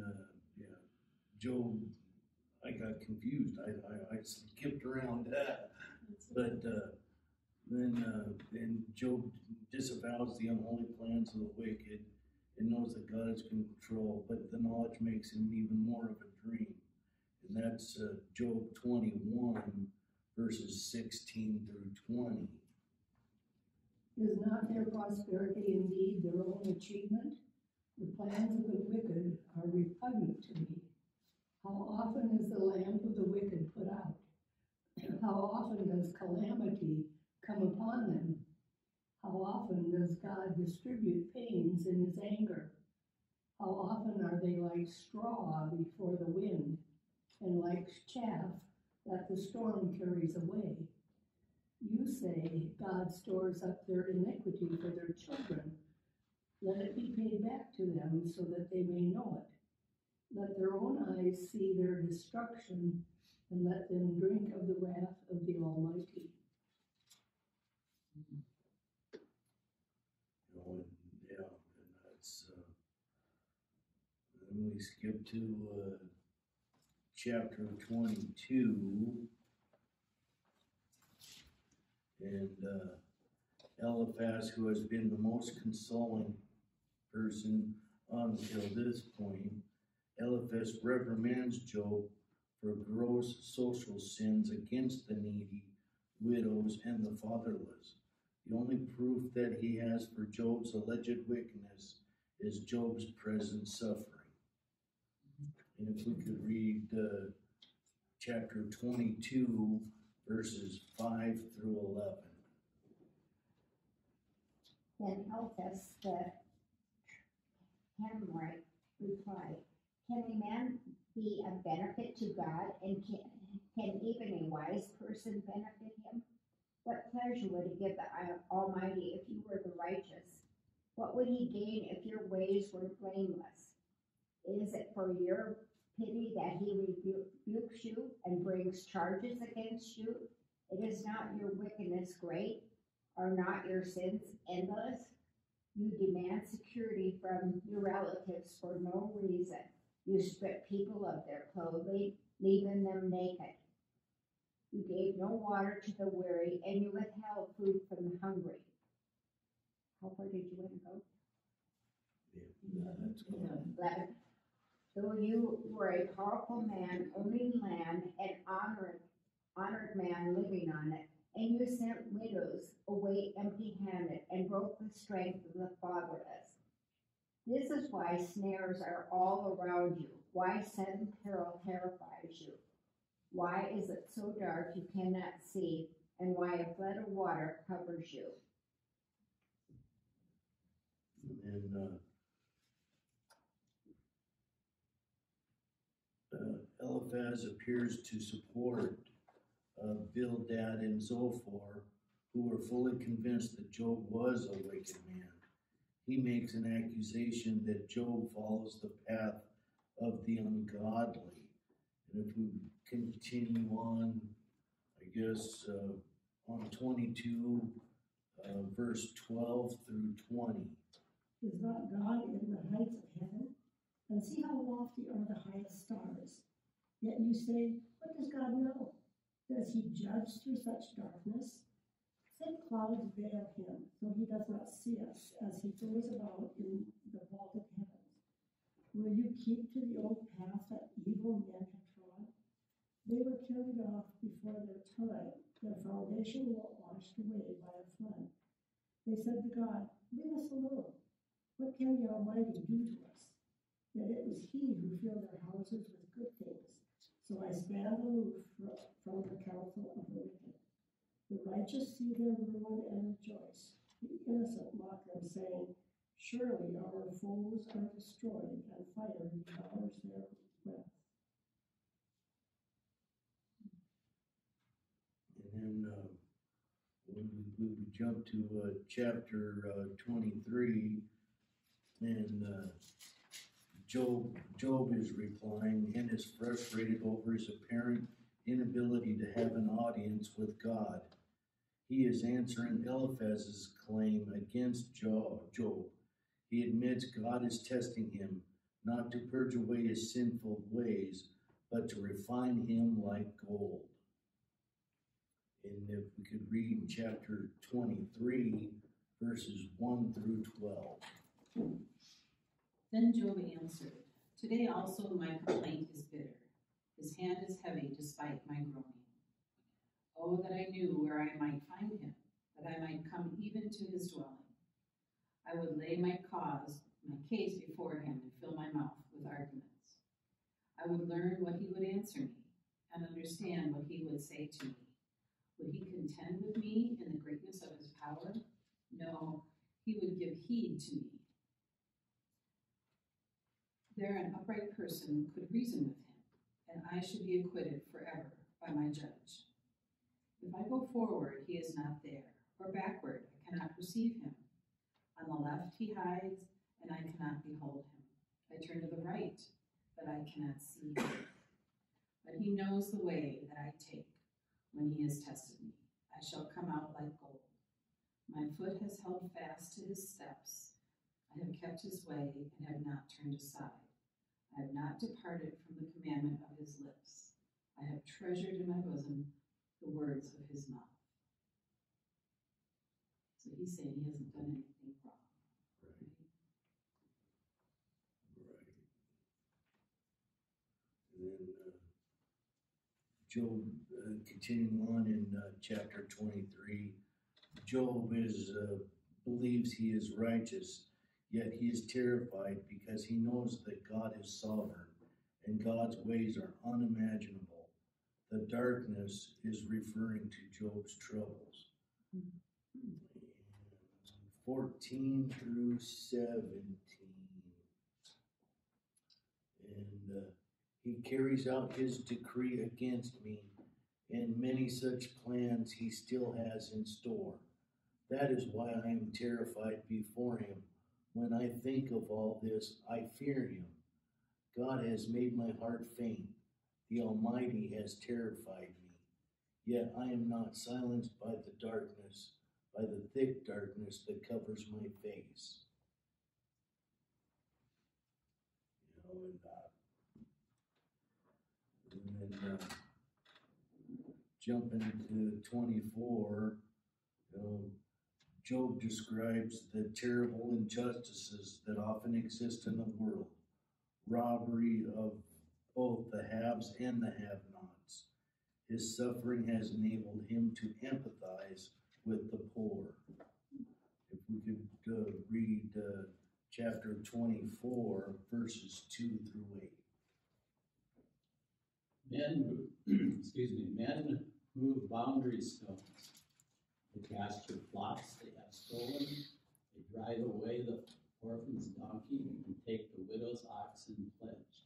Job, I got confused, I skipped around that, but, then Job disavows the unholy plans of the wicked and knows that God is in control, but the knowledge makes him even more of a dream, and that's, Job 21, verses 16 through 20. Is not their prosperity indeed their own achievement? The plans of the wicked are repugnant to me. How often is the lamp of the wicked put out? How often does calamity come upon them? How often does God distribute pains in his anger? How often are they like straw before the wind, and like chaff that the storm carries away? You say God stores up their iniquity for their children. Let it be paid back to them so that they may know it. Let their own eyes see their destruction, and let them drink of the wrath of the Almighty. You know, and, yeah, and that's, then we skip to, chapter 22. And, Eliphaz, who has been the most consoling person until this point, Eliphaz reprimands Job for gross social sins against the needy, widows, and the fatherless. The only proof that he has for Job's alleged wickedness is Job's present suffering. And if we could read chapter 22, verses 5 through 11. Then Eliphaz the Temanite replied, "Can a man be a benefit to God, and can even a wise person benefit him? What pleasure would it give the Almighty if you were the righteous? What would he gain if your ways were blameless? Is it for your pity that he rebukes you and brings charges against you? It is not your wickedness great? Are not your sins endless? You demand security from your relatives for no reason. You strip people of their clothing, leaving them naked. You gave no water to the weary, and you withheld food from the hungry." How far did you want to go? Yeah, that's good. 11. "Though you were a powerful man owning land and honored man living on it, and you sent widows away empty-handed and broke the strength of the fatherless. This is why snares are all around you, why sudden peril terrifies you. Why is it so dark you cannot see, and why a flood of water covers you?" And then Eliphaz appears to support Bildad and Zophar, who were fully convinced that Job was a wicked man. He makes an accusation that Job follows the path of the ungodly. And if we continue on, I guess, on 22, verse 12 through 20. Is not God in the heights of heaven? And see how lofty are the highest stars. Yet you say, what does God know? Does he judge through such darkness? Thick clouds veil him, so he does not see us as he goes about in the vaulted heavens. Will you keep to the old path that evil men have trod? They were carried off before their time. Their foundation was washed away by a flood. They said to God, leave us alone. What can the Almighty do to us? Yet it was he who filled their houses with good things. So I stand aloof from the counsel of the wicked. The righteous see their ruin and rejoice. The innocent mock them, saying, surely our foes are destroyed, and fire devours their wealth. And then we jump to chapter 23, and Job is replying and is frustrated over his apparent inability to have an audience with God. He is answering Eliphaz's claim against Job. He admits God is testing him, not to purge away his sinful ways, but to refine him like gold. And if we could read chapter 23, verses 1 through 12. Then Job answered, today also my complaint is bitter. His hand is heavy despite my groaning. Oh, that I knew where I might find him, that I might come even to his dwelling. I would lay my case before him and fill my mouth with arguments. I would learn what he would answer me and understand what he would say to me. Would he contend with me in the greatness of his power? No, he would give heed to me. There an upright person could reason with him, and I should be acquitted forever by my judge. If I go forward, he is not there, or backward, I cannot perceive him. On the left he hides, and I cannot behold him. I turn to the right, but I cannot see him. But he knows the way that I take. When he has tested me, I shall come out like gold. My foot has held fast to his steps. I have kept his way and have not turned aside. I have not departed from the commandment of his lips. I have treasured in my bosom the words of his mouth. So he's saying he hasn't done anything wrong. Right. And then Job, continuing on in chapter 23, Job believes he is righteous, yet he is terrified because he knows that God is sovereign and God's ways are unimaginable. The darkness is referring to Job's troubles. 14 through 17. And he carries out his decree against me, and many such plans he still has in store. That is why I am terrified before him. When I think of all this, I fear him. God has made my heart faint. The Almighty has terrified me. Yet I am not silenced by the darkness, by the thick darkness that covers my face. You know, and then jumping to 24, Job describes the terrible injustices that often exist in the world, robbery of both the haves and the have-nots. His suffering has enabled him to empathize with the poor. If we could read chapter 24, verses 2 through 8. Men move boundary stones. They pasture flocks they have stolen. They drive away the orphan's donkey and take the widow's oxen pledged.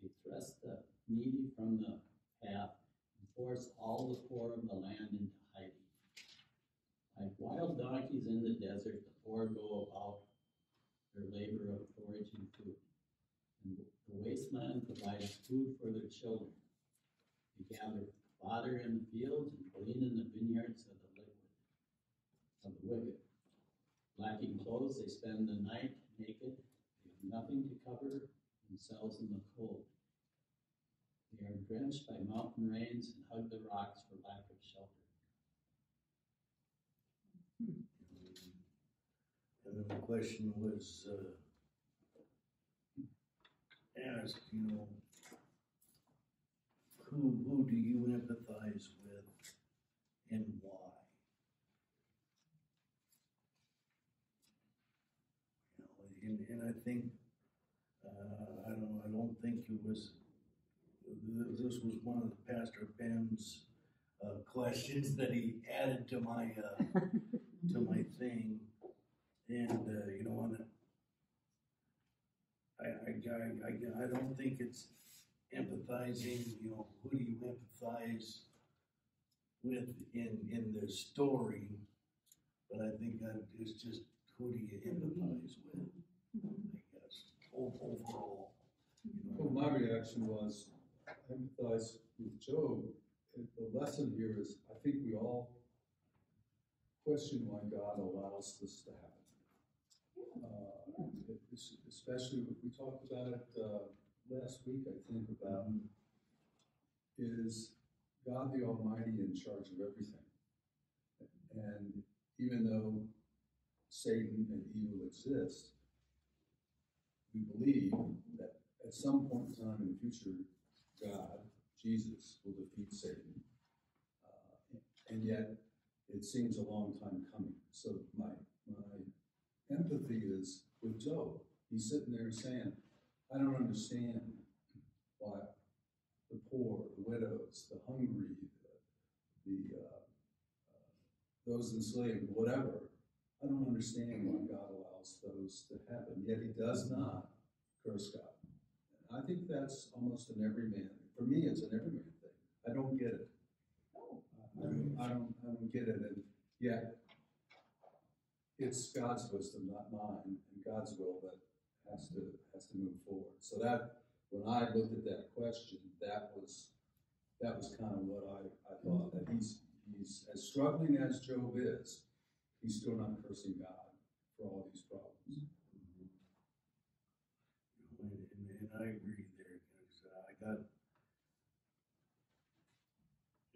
They thrust the needy from the path and force all the poor of the land into hiding. Like wild donkeys in the desert, the poor go about their labor of foraging food. And the wasteland provides food for their children. They gather fodder in the fields and glean in the vineyards of the wicked. Lacking clothes, they spend the night naked. They have nothing to cover themselves in the cold. They are drenched by mountain rains and hug the rocks for lack of shelter. And then the question was asked, who do you empathize with and why? And I think, I don't think it was, this was one of the Pastor Ben's questions that he added to my thing. And, I don't think it's empathizing, who do you empathize with in the story, but I think that it's just who do you empathize with, I guess, overall. Well, my reaction was, I empathize with Job. The lesson here is, I think we all question why God allows this to happen. Especially, we talked about it last week, I think, about is God the Almighty in charge of everything? And even though Satan and evil exist, we believe that at some point in time in the future, God, Jesus, will defeat Satan. And yet, it seems a long time coming. So my empathy is with Job. He's sitting there saying, I don't understand why the poor, the widows, the hungry, those enslaved, whatever, I don't understand why God allows those to happen. Yet he does not curse God. And I think that's almost an everyman. For me, it's an everyman thing. I don't get it. it's God's wisdom, not mine, and God's will that has to move forward. So that, when I looked at that question, that was kind of what I thought, that he's as struggling as Job is, he's still not cursing God for all these problems. And I agree there, because I got,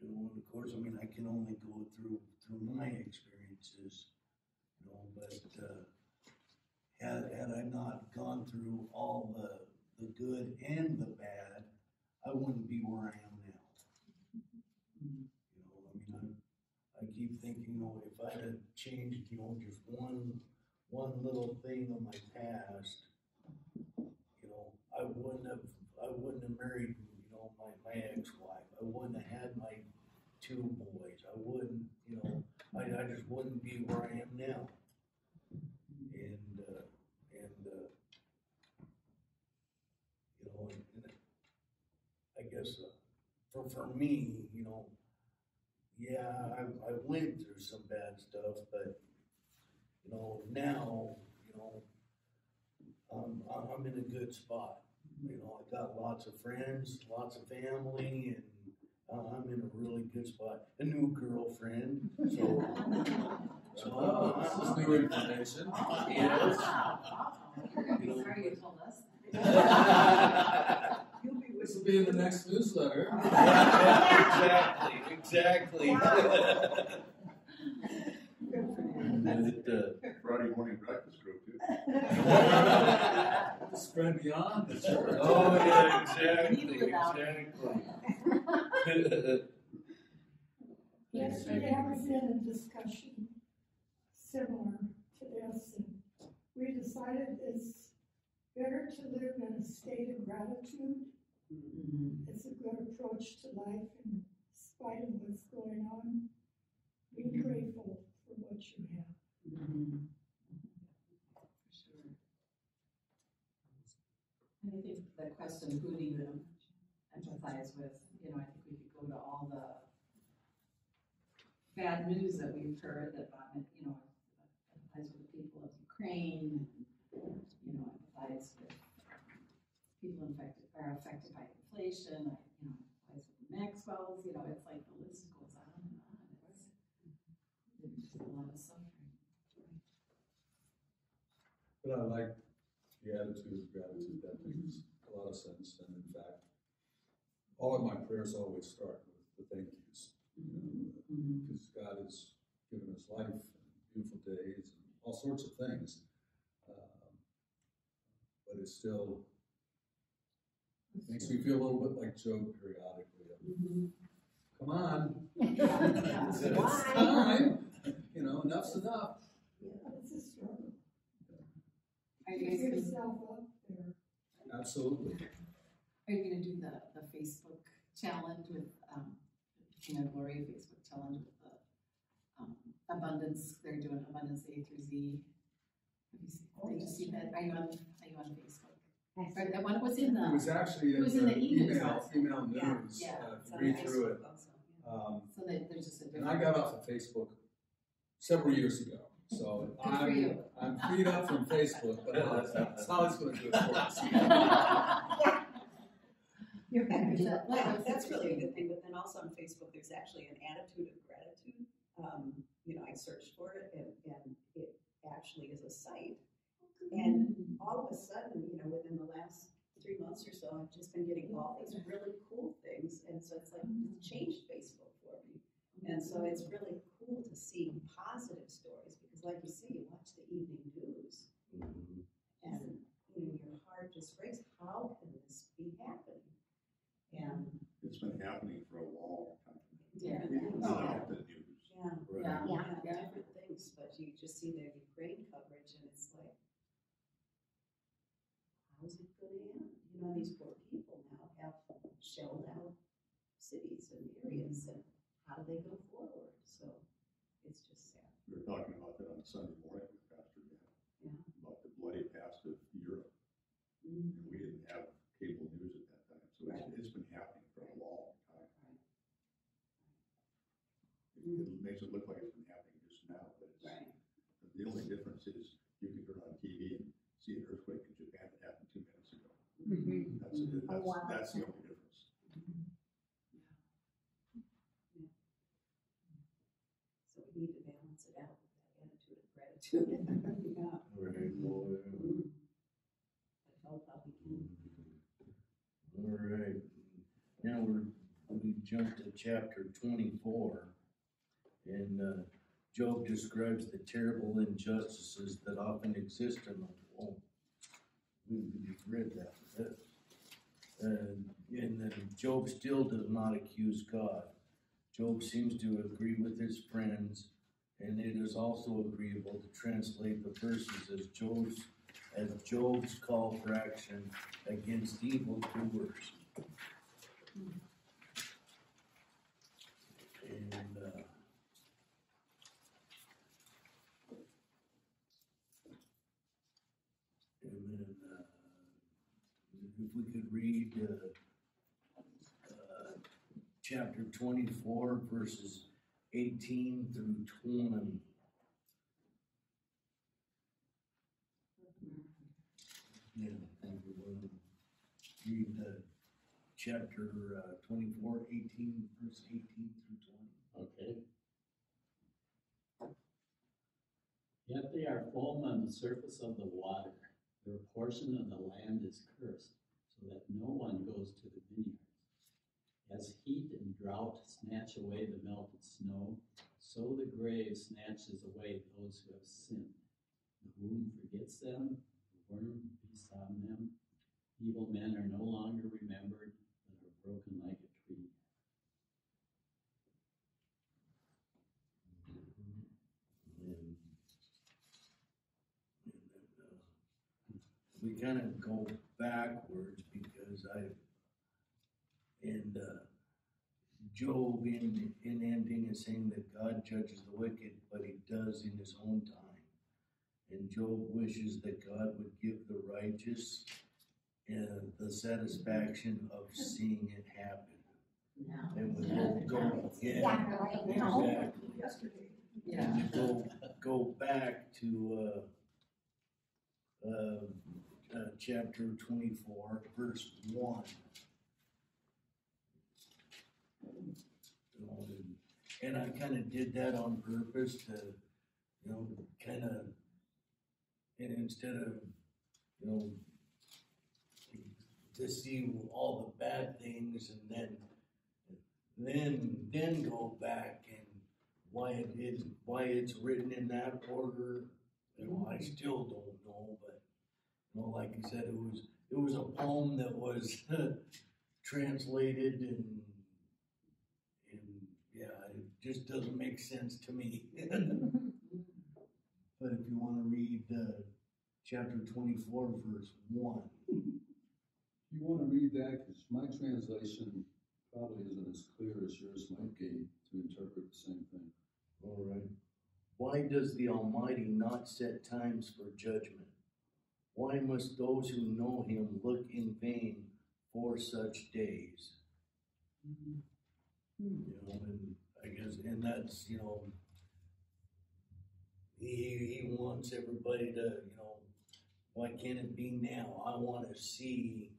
and of course, I mean, I can only go through my experiences, but had I not gone through all the good and the bad, I wouldn't be where I am now. I mean, I keep thinking, if I had changed, just one little thing of my past, I wouldn't have married, my ex-wife. I wouldn't have had my 2 boys. I wouldn't, I just wouldn't be where I am now. And I guess for me, yeah, I went through some bad stuff, but now, I'm in a good spot. I got lots of friends, lots of family, and I'm in a really good spot. A new girlfriend, so This is new information. Yes. You're gonna be sorry you told us. This will be in the next newsletter. Exactly. Friday morning breakfast group too. Spread beyond the church. Oh, yeah, exactly. Yesterday I was in a discussion similar to this, and we decided it's better to live in a state of gratitude. It's a good approach to life in spite of what's going on. Be grateful for what you have. For sure. And I think the question, who do you empathize with, I think we could go to all the bad news that we've heard about, empathize with the people of Ukraine, empathize with people affected by inflation, empathize with the Maxwells, it's like the list goes on and on. It's just a lot of suffering. But I like the attitude of gratitude. That makes a lot of sense. And in fact, all of my prayers always start with the thank yous. Because God has given us life and beautiful days and all sorts of things. But it still makes me feel a little bit like Job periodically. Come on. It's time. Enough's enough. It's a struggle. Are you Get guys gonna, yourself up there. Absolutely. are you gonna do the Facebook challenge with, Gloria Facebook challenge with the abundance, they're doing abundance A through Z. Did you see that? Are you on Facebook? Or that one was in It was actually It was in the email. email news. Yeah. Read through it. so that there's just a And different. I got off of Facebook several years ago. So Good for you. I'm freed up from Facebook, but that's how it's going to do it for us. You're better. That's really a good thing, but then also on Facebook, there's actually an attitude of gratitude. I searched for it and it actually is a site. And all of a sudden, within the last 3 months or so, I've just been getting all these really cool things. And so it's like, it's changed Facebook for me. And so it's really cool to see positive stories because like you see, you watch the evening news and your heart just breaks. How can this be happening? And It's been happening for a long time. Yeah. We didn't look at the news. different things, but you just see their Ukraine coverage and it's like, how's it going to end? These poor people now have shelled out cities and areas, and how do they go forward? So it's just sad. We were talking about that on Sunday morning with Pastor Dan, about the bloody past of Europe. And we didn't have cable news at that time, so it's been happening for a long time. It makes it look like it's been happening just now, but it's, the only difference difference is you can turn on TV, see an earthquake in Japan that happened 2 minutes ago. Mhm. That's the only difference. So we need to balance it out with that attitude of gratitude. Yeah. Right, well, But help how we can. all right. Now we jumped to chapter 24, and Job describes the terrible injustices that often exist in the world. We've read that. And then Job still does not accuse God. Job seems to agree with his friends, and it is also agreeable to translate the verses as Job's call for action against evildoers. And then if we could read chapter 24, verses 18 through 20. Yeah, and we'll read chapter 24, 18, verse 18 through 20. Okay. Yet they are foam on the surface of the water. Their portion of the land is cursed, so that no one goes to the vineyards. As heat and drought snatch away the melted snow, so the grave snatches away those who have sinned. The womb forgets them, the worm feasts on them. Evil men are no longer remembered, but are broken like a tree. We kind of go backwards because Job in ending is saying that God judges the wicked, but he does in his own time. And Job wishes that God would give the righteous the satisfaction of seeing it happen. And we will go, exactly. Yesterday. And we go back to chapter 24, verse 1. And I kind of did that on purpose to, kind of, and instead of, to see all the bad things and then go back and why it's written in that order, I still don't know, but like you said, it was a poem that was translated and yeah, it just doesn't make sense to me. But if you want to read chapter 24, verse 1. You want to read that? Because my translation probably isn't as clear as yours might be to interpret the same thing. All right. Why does the Almighty not set times for judgment? Why must those who know him look in vain for such days? And I guess, and that's, he wants everybody to, why can't it be now? I want to see,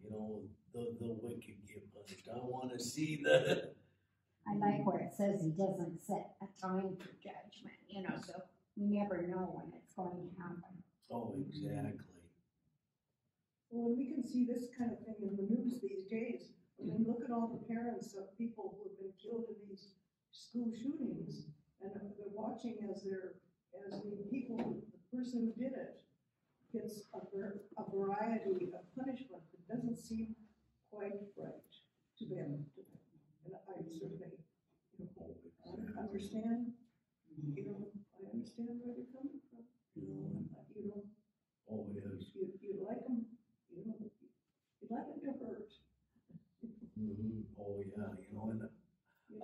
the wicked get punished. I want to see the. I like where it says he doesn't set a time for judgment, so we never know when it's going to happen. Oh, exactly. Well, and we can see this kind of thing in the news these days. I mean, look at all the parents of people who have been killed in these school shootings, and they're watching as the person who did it gets a variety of punishment that doesn't seem quite right to them. And I certainly, understand. I understand where they're coming from. Oh, yes. You like them, you'd like them to hurt. Oh, yeah, and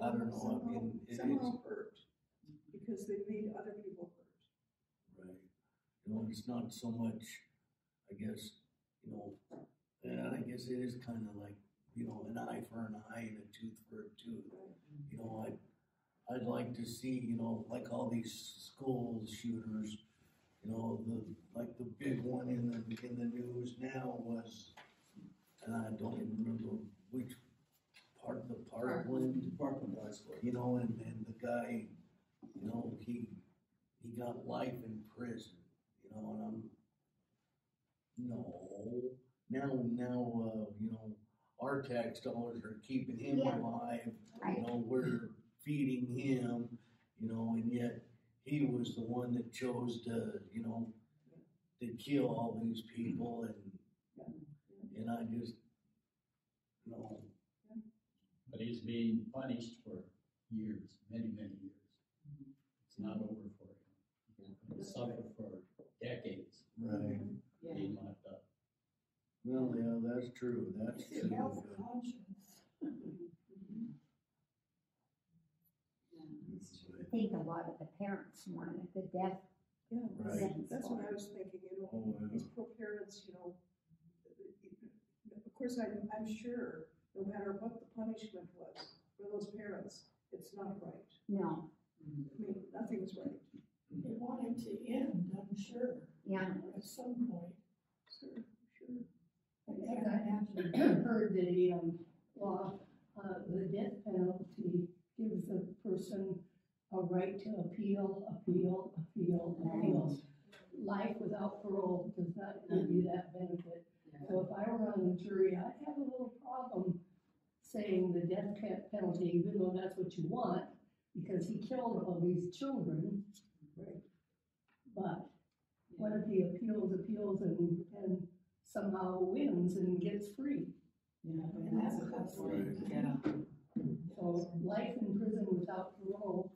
I don't know, I mean, somehow hurt, because they made other people hurt. Right. It's not so much, I guess, and I guess it is kind of like, an eye for an eye and a tooth for a tooth. I'd like to see, like all these school shooters, you know, like the big one in the news now was, and I don't even remember which part of the Parkland, High School. you know, and the guy, you know, he got life in prison, you know, and I'm, no, now, you know, our tax dollars are keeping him Yeah. alive, Right. you know, we're feeding him, you know, and yet he was the one that chose to, you know, to kill all these people and I just, you know, But he's being punished for years, many, many years. It's not over for him. He'll suffer for decades right. Yeah. being locked up. Well, yeah, that's true, that's It's true. health conscience. Yeah, that's true. I think a lot of the parents wanted the death Yeah, Right. sentence. that's what for I him. was thinking, you know, Oh, yeah. these poor parents, you know. Of course, I'm sure, no matter what the punishment was for those parents, it's not right. No, I mean, nothing's right. They want it to end, I'm sure, yeah, at some point. Sure, sure. As I actually heard the law, the death penalty gives a person a right to appeal. Life without parole does not give you that benefit. Yeah. So if I were on the jury, I'd have a little problem saying the death penalty, even though that's what you want, because he killed all these children. Right. But what if he appeals and somehow wins and gets free? Yeah, And that's a tough one. Yeah. So life in prison without parole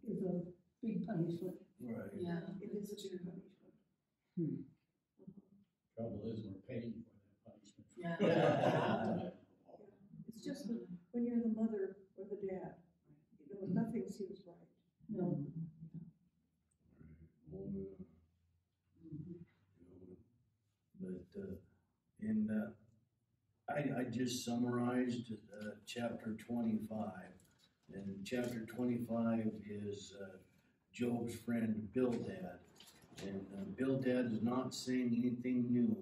is a big punishment. Right. Yeah. It is a big punishment. Trouble is, we're paying for that punishment. Yeah. It's just that when you're the mother or the dad, you know, nothing seems right. No, But, I just summarized, chapter 25. And chapter 25 is, Job's friend Bildad. And Bildad is not saying anything new.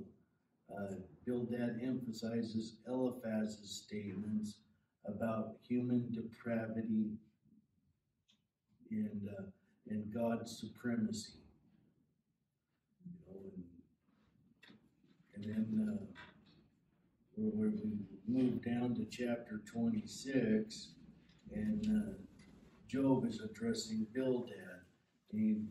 Bildad emphasizes Eliphaz's statements about human depravity and God's supremacy. You know, and then we move down to chapter 26, and Job is addressing Bildad, and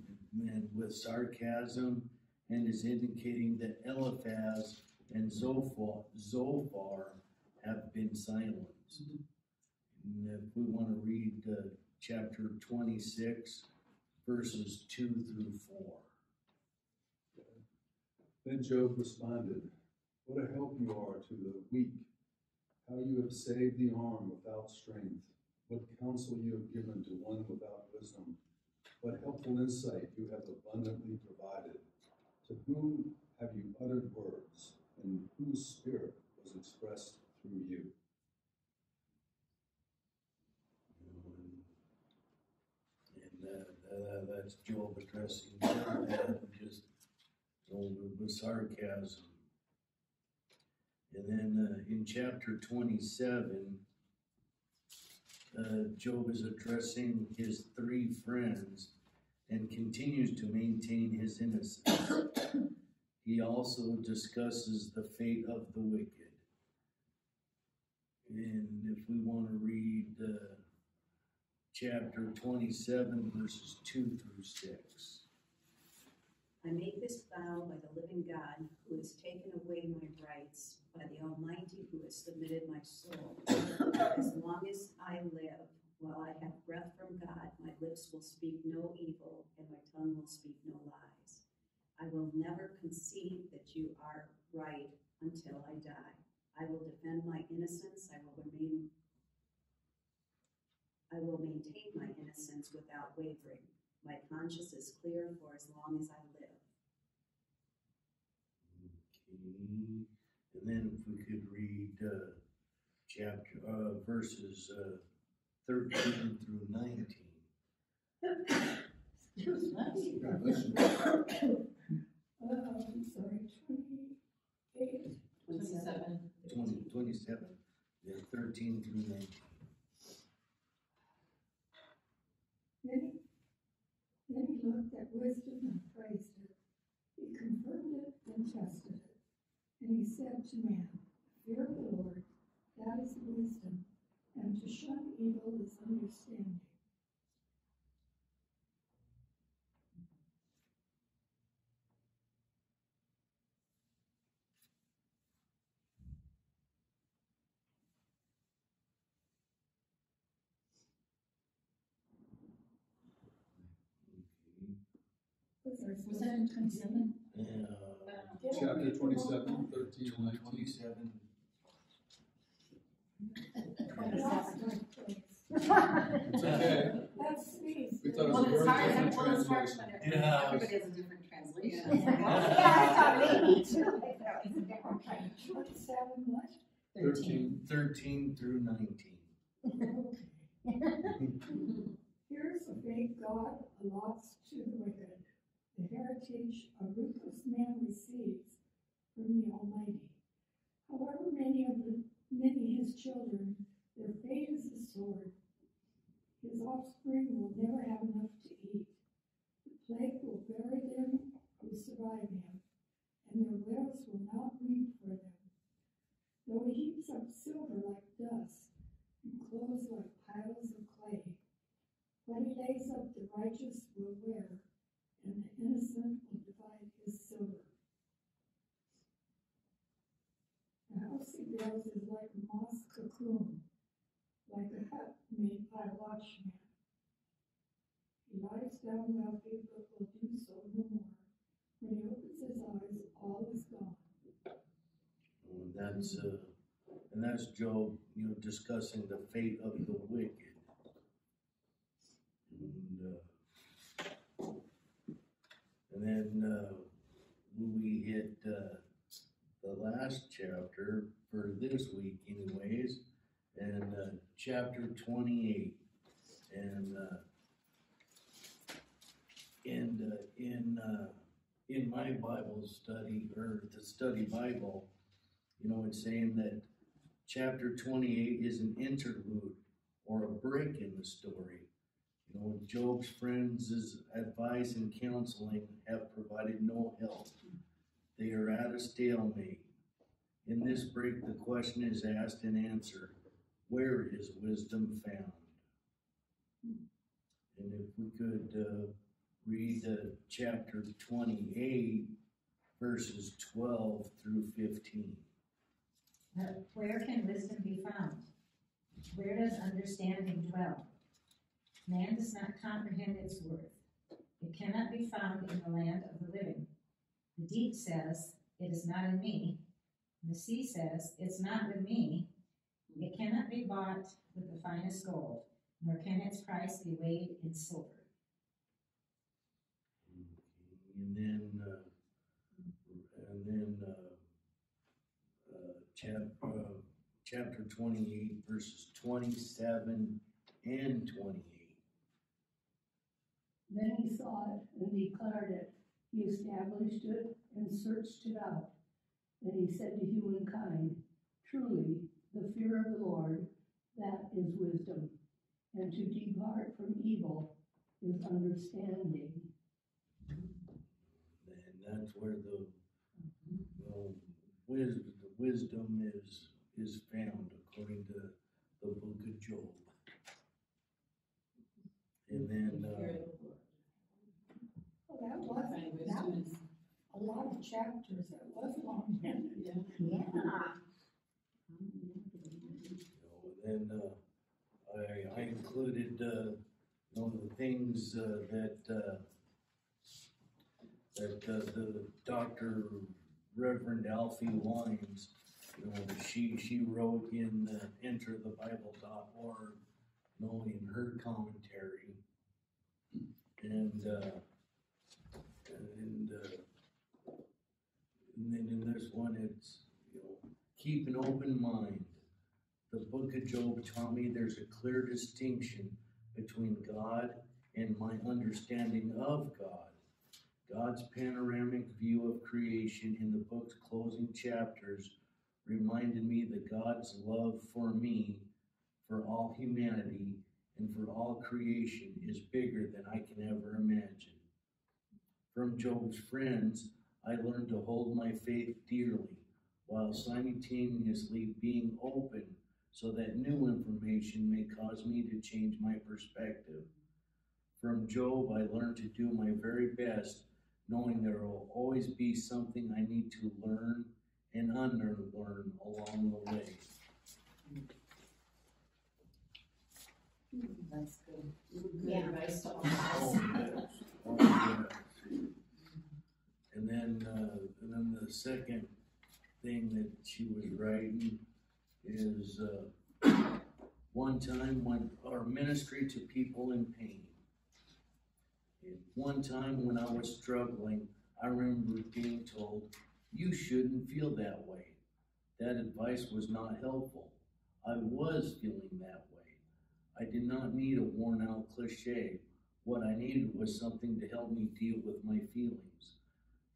with sarcasm, and is indicating that Eliphaz and Zophar have been silenced. And if we want to read chapter 26, verses 2 through 4. Then Job responded, "What a help you are to the weak, how you have saved the arm without strength, what counsel you have given to one without wisdom, what helpful insight you have abundantly provided. To whom have you uttered words, and whose spirit was expressed through you?" And that's Job addressing Bildad, just with sarcasm. And then in chapter 27, Job is addressing his three friends and continues to maintain his innocence. He also discusses the fate of the wicked. And if we want to read chapter 27, verses 2 through 6. I make this vow by the living God, who has taken away my rights, by the Almighty, who has submitted my soul. As long as I live, while I have breath from God, my lips will speak no evil, and my tongue will speak no lies. I will never concede that you are right until I die. I will defend my innocence. I will maintain my innocence without wavering. My conscience is clear for as long as I live. Okay. And then if we could read verses 13 through 19. God bless you. I'm sorry, 28. 27. 27, yeah, 13 through 19. Then he looked at wisdom and praised it. He confirmed it and tested it. And he said to man, fear of the Lord, that is wisdom, and to shun evil is understanding. Was that in 27? Chapter 27, 13, and 19. 27. It's okay. That's me. We thought it Well, was a it's very hard, different well, it's hard translation. when Yeah. everybody has a different translation. Yeah, I thought maybe too, I thought it was a different kind. 27 what? 13. 13 through 19. Here's a fate God allots to the wicked, the heritage a ruthless man receives from the Almighty. However many his children, their fate is the sword. His offspring will never have enough to eat. The plague will bury them who survive him, and their widows will not weep for them. Though he heaps up silver like dust, and clothes like piles of clay, what he lays up the righteous will wear, and the innocent will divide his silver. The house he builds is like a moss cocoon, like a hut made by a watchman. He lies down wealthy, but will do so no more. When he opens his eyes, all is gone. And that's Job, discussing the fate of the wicked. And then we hit the last chapter for this week, anyways, and chapter 28. And in my Bible study, or the study Bible, it's saying that chapter 28 is an interlude or a break in the story. Job's friends' advice and counseling have provided no help. They are at a stalemate. In this break, the question is asked and answered, where is wisdom found? And if we could read chapter 28, verses 12 through 15. Where can wisdom be found? Where does understanding dwell? Man does not comprehend its worth. It cannot be found in the land of the living. The deep says, it is not in me. The sea says, it's not with me. It cannot be bought with the finest gold, nor can its price be weighed in silver. And then chapter 28, verses 27 and 28. Then he saw it and declared it. He established it and searched it out. Then he said to humankind, truly, the fear of the Lord, that is wisdom, and to depart from evil is understanding. And that's where the wisdom is found, according to the book of Job. And then Well, that was a lot of chapters. That was long. Yeah. then I included the things that the Dr. Reverend Alfie Wines, she wrote in enterthebible.org, in her commentary, and then in this one it's keep an open mind. The book of Job taught me there's a clear distinction between God and my understanding of God. God's panoramic view of creation in the book's closing chapters reminded me that God's love for me, for all humanity, and for all creation is bigger than I can ever imagine. From Job's friends, I learned to hold my faith dearly, while simultaneously being open so that new information may cause me to change my perspective. From Job, I learned to do my very best, knowing there will always be something I need to learn and unlearn along the way. That's good. Good Yeah. advice to all of Oh, us. yes. Oh, yes. And then the second thing that she was writing is one time when our ministry to people in pain. One time when I was struggling, I remember being told, "You shouldn't feel that way." That advice was not helpful. I was feeling that way. I did not need a worn-out cliche. What I needed was something to help me deal with my feelings.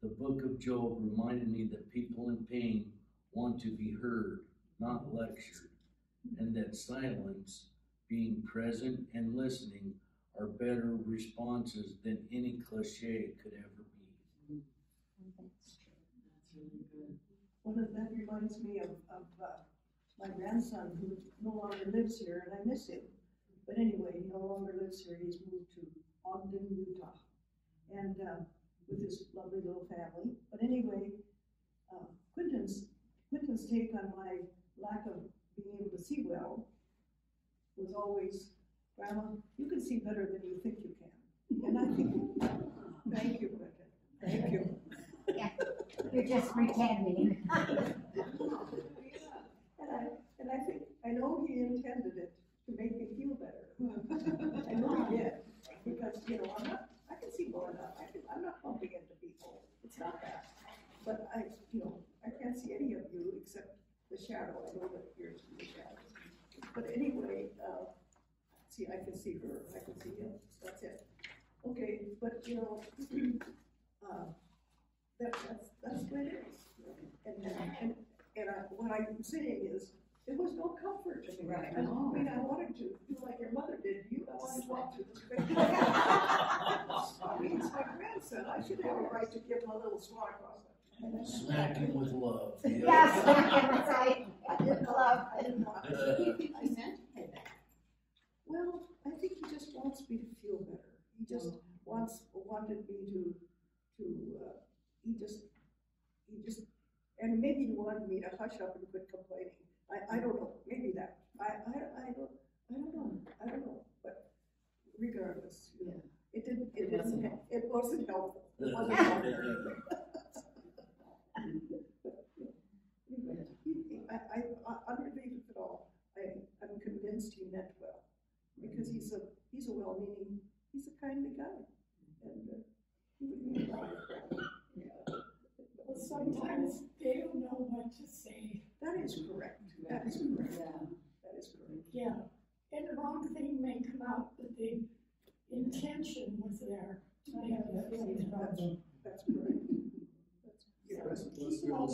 The book of Job reminded me that people in pain want to be heard, not lectured, and that silence, being present and listening, are better responses than any cliche could ever be. That's really good. That reminds me of my grandson who no longer lives here, and I miss him. But anyway, he no longer lives here. He's moved to Ogden, Utah, and with his lovely little family. But anyway, Quentin's take on my lack of being able to see well was always, "Grandma, you can see better than you think you can." And I think, thank you, Quentin. Thank you. Yeah, you're just pretending. And I think, I know he intended it to make me feel better. I know he did, because, I can see well enough, I'm not bumping into people, it's not that. But I can't see any of you except the shadow, I know that yours is the shadow. But anyway, see, I can see her, I can see him, that's it. Okay, but that's what it is. And what I'm saying is, there was no comfort to me. Right. I mean, I wanted to do like your mother did, I wanted to walk through the street. I mean, it's my grandson, I should have a right to give him a little swat across the. Smack him with love. Yes, that's right. I didn't love, I didn't want to. I meant to say that. Well, I think he just wants me to feel better. He just wanted me to, and maybe he wanted me to hush up and quit complaining. I don't know, maybe that. I don't know, but regardless, it wasn't helpful. It wasn't helpful. Underneath it all, I'm convinced he meant well, because he's a well-meaning, he's a kindly guy, and he would mean well. Well, sometimes they don't know what to say. That is correct. That is correct. Yeah. That is correct. Yeah, and the wrong thing may come out, but the intention was there to make the feeling better. That's correct. What's the old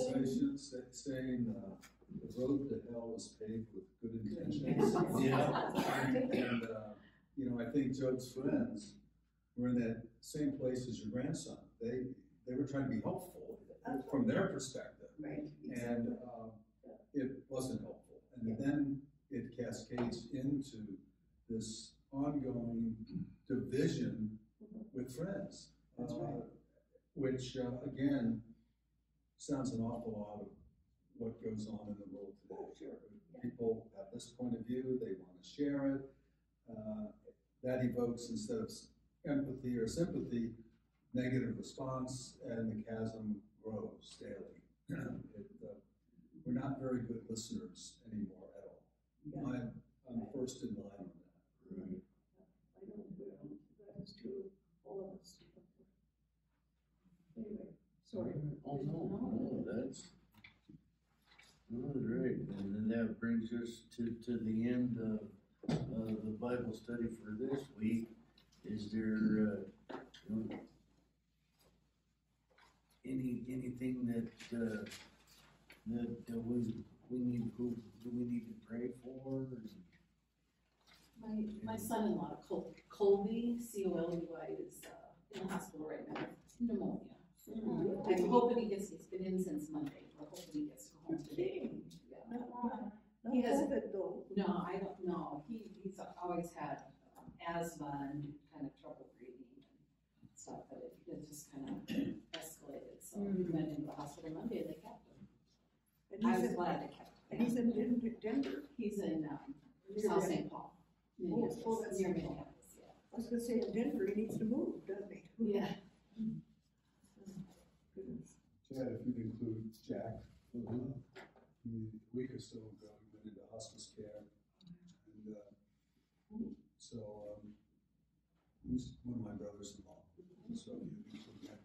saying, the road to hell is paved with good intentions? Yeah. And, I think Job's friends were in that same place as your grandson. They were trying to be helpful from their perspective. Right. And it wasn't helpful. And then it cascades into this ongoing division with friends. That's right. Which, again, sounds an awful lot of what goes on in the world today. Oh, sure. People have this point of view, they want to share it. That evokes, instead of empathy or sympathy, negative response, and the chasm grows daily. We're not very good listeners anymore at all. Yeah. I'm first in line on that. Right. I know, that is true, all of us. Anyway, sorry. Oh, no, that's right. And then that brings us to the end of the Bible study for this week. Is there, anything that we need, do we need to pray for? My son-in-law, Colby, C-O-L-B-Y, is in the hospital right now with pneumonia. I'm hoping he's been in since Monday. We're hoping he gets to go home today. Yeah. No He has- COVID though. No, I don't know. He's always had asthma and kind of trouble breathing and stuff, but it just kind of escalated. So he went into the hospital Monday, they kept him. And I he's was in, glad they kept him. and he's in Denver. He's in Near South Denver. St. Paul. Oh, that's Near St. Paul. Minneapolis, yeah. I was gonna say in Denver, he needs to move, doesn't he? Yeah. Goodness. Chad, if you'd include Jack, he, a week or so ago, he went into hospice care. And, he's one of my brothers-in-law. So if you'd include him,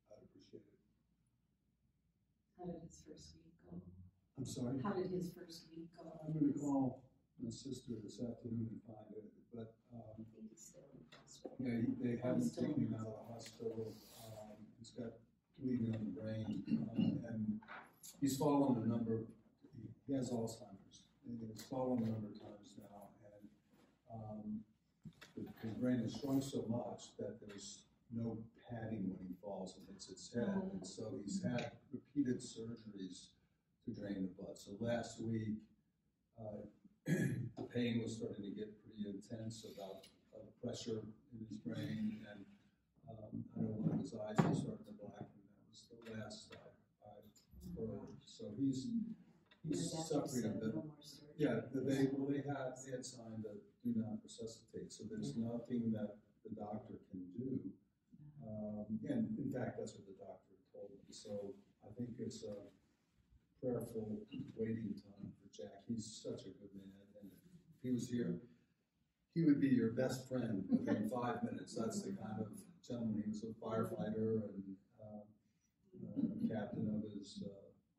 I'd appreciate it. How did his first week go? I'm sorry? How did his first week go? I'm gonna call my sister this afternoon and find it, but, I think he's still in the hospital. yeah, they haven't still taken in him out of the hospital. He's got bleeding on the brain, and he's fallen a number, he has Alzheimer's. And he's fallen a number of times now, and, his brain has shrunk so much that there's no padding when he falls and hits his head. And so he's had repeated surgeries to drain the blood. So last week, the pain was starting to get pretty intense about the pressure in his brain, and I know one of his eyes was starting to blacken. That was the last I heard. So he's suffering a bit. Yeah, they had signed a do not resuscitate, so there's nothing that the doctor can do. And in fact, that's what the doctor told me. So I think it's a prayerful waiting time for Jack. He's such a good man, and if he was here, he would be your best friend within 5 minutes. That's the kind of gentleman. He was a firefighter and captain of his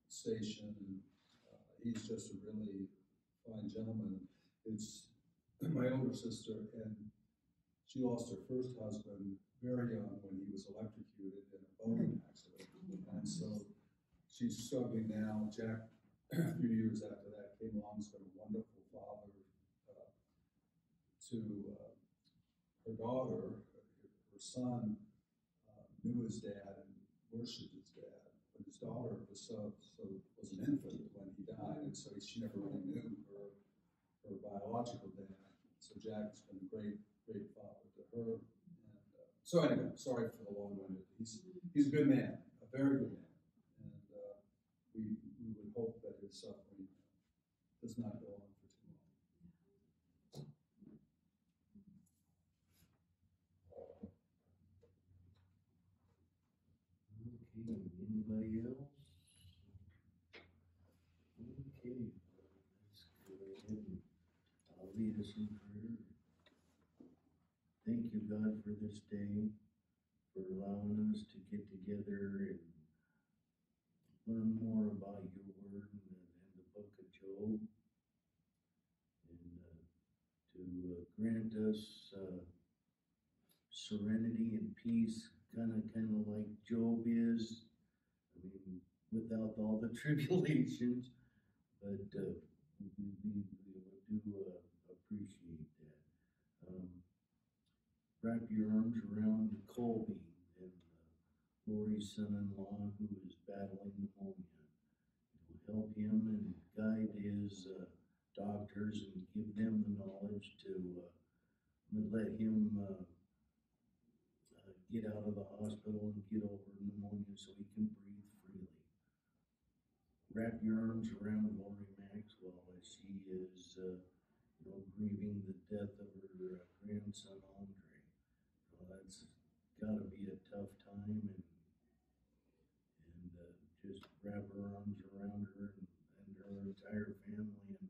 station, and he's just a really fine gentleman. It's my older sister, and she lost her first husband very young when he was electrocuted in a boating accident, and so she's struggling now. Jack, a few years after that, came along, has been a wonderful father to her daughter. Her son knew his dad and worshipped his dad, but his daughter was was an infant when he died, and so she never really knew her biological dad. So Jack's been a great father to her. And so anyway, sorry for the long-winded. He's a good man, a very good man, and we would hope that his suffering does not go on for too long. Okay, anybody else? Okay, let's go ahead and I'll lead us in prayer. Thank you, God, for this day, for allowing us to get together and learn more about your word and the book of Job, and to grant us serenity and peace, kind of like Job is. I mean, without all the tribulations, but we do appreciate that. Wrap your arms around Colby and Lori's son-in-law who is battling pneumonia. Help him and guide his doctors and give them the knowledge to let him get out of the hospital and get over pneumonia so he can breathe freely. Wrap your arms around Lori Maxwell as she is grieving the death of her grandson Andre. That's got to be a tough time, and just wrap her arms around her and her entire family and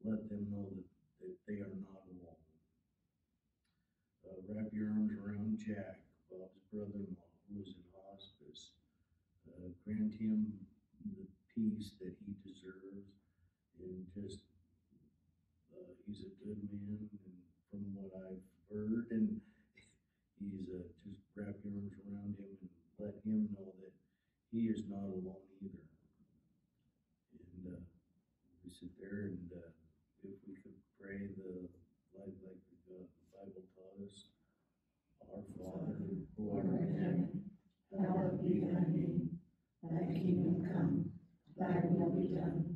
let them know that they are not alone. Wrap your arms around Jack, Bob's brother-in-law, who is in hospice. Grant him the peace that he deserves, and just he's a good man, and from what I've heard, and he's, just wrap your arms around him and let him know that he is not alone either. And, we sit there and, if we could pray like the Bible taught us, our Father, who art in heaven, hallowed be thy name. Thy kingdom come, thy will be done,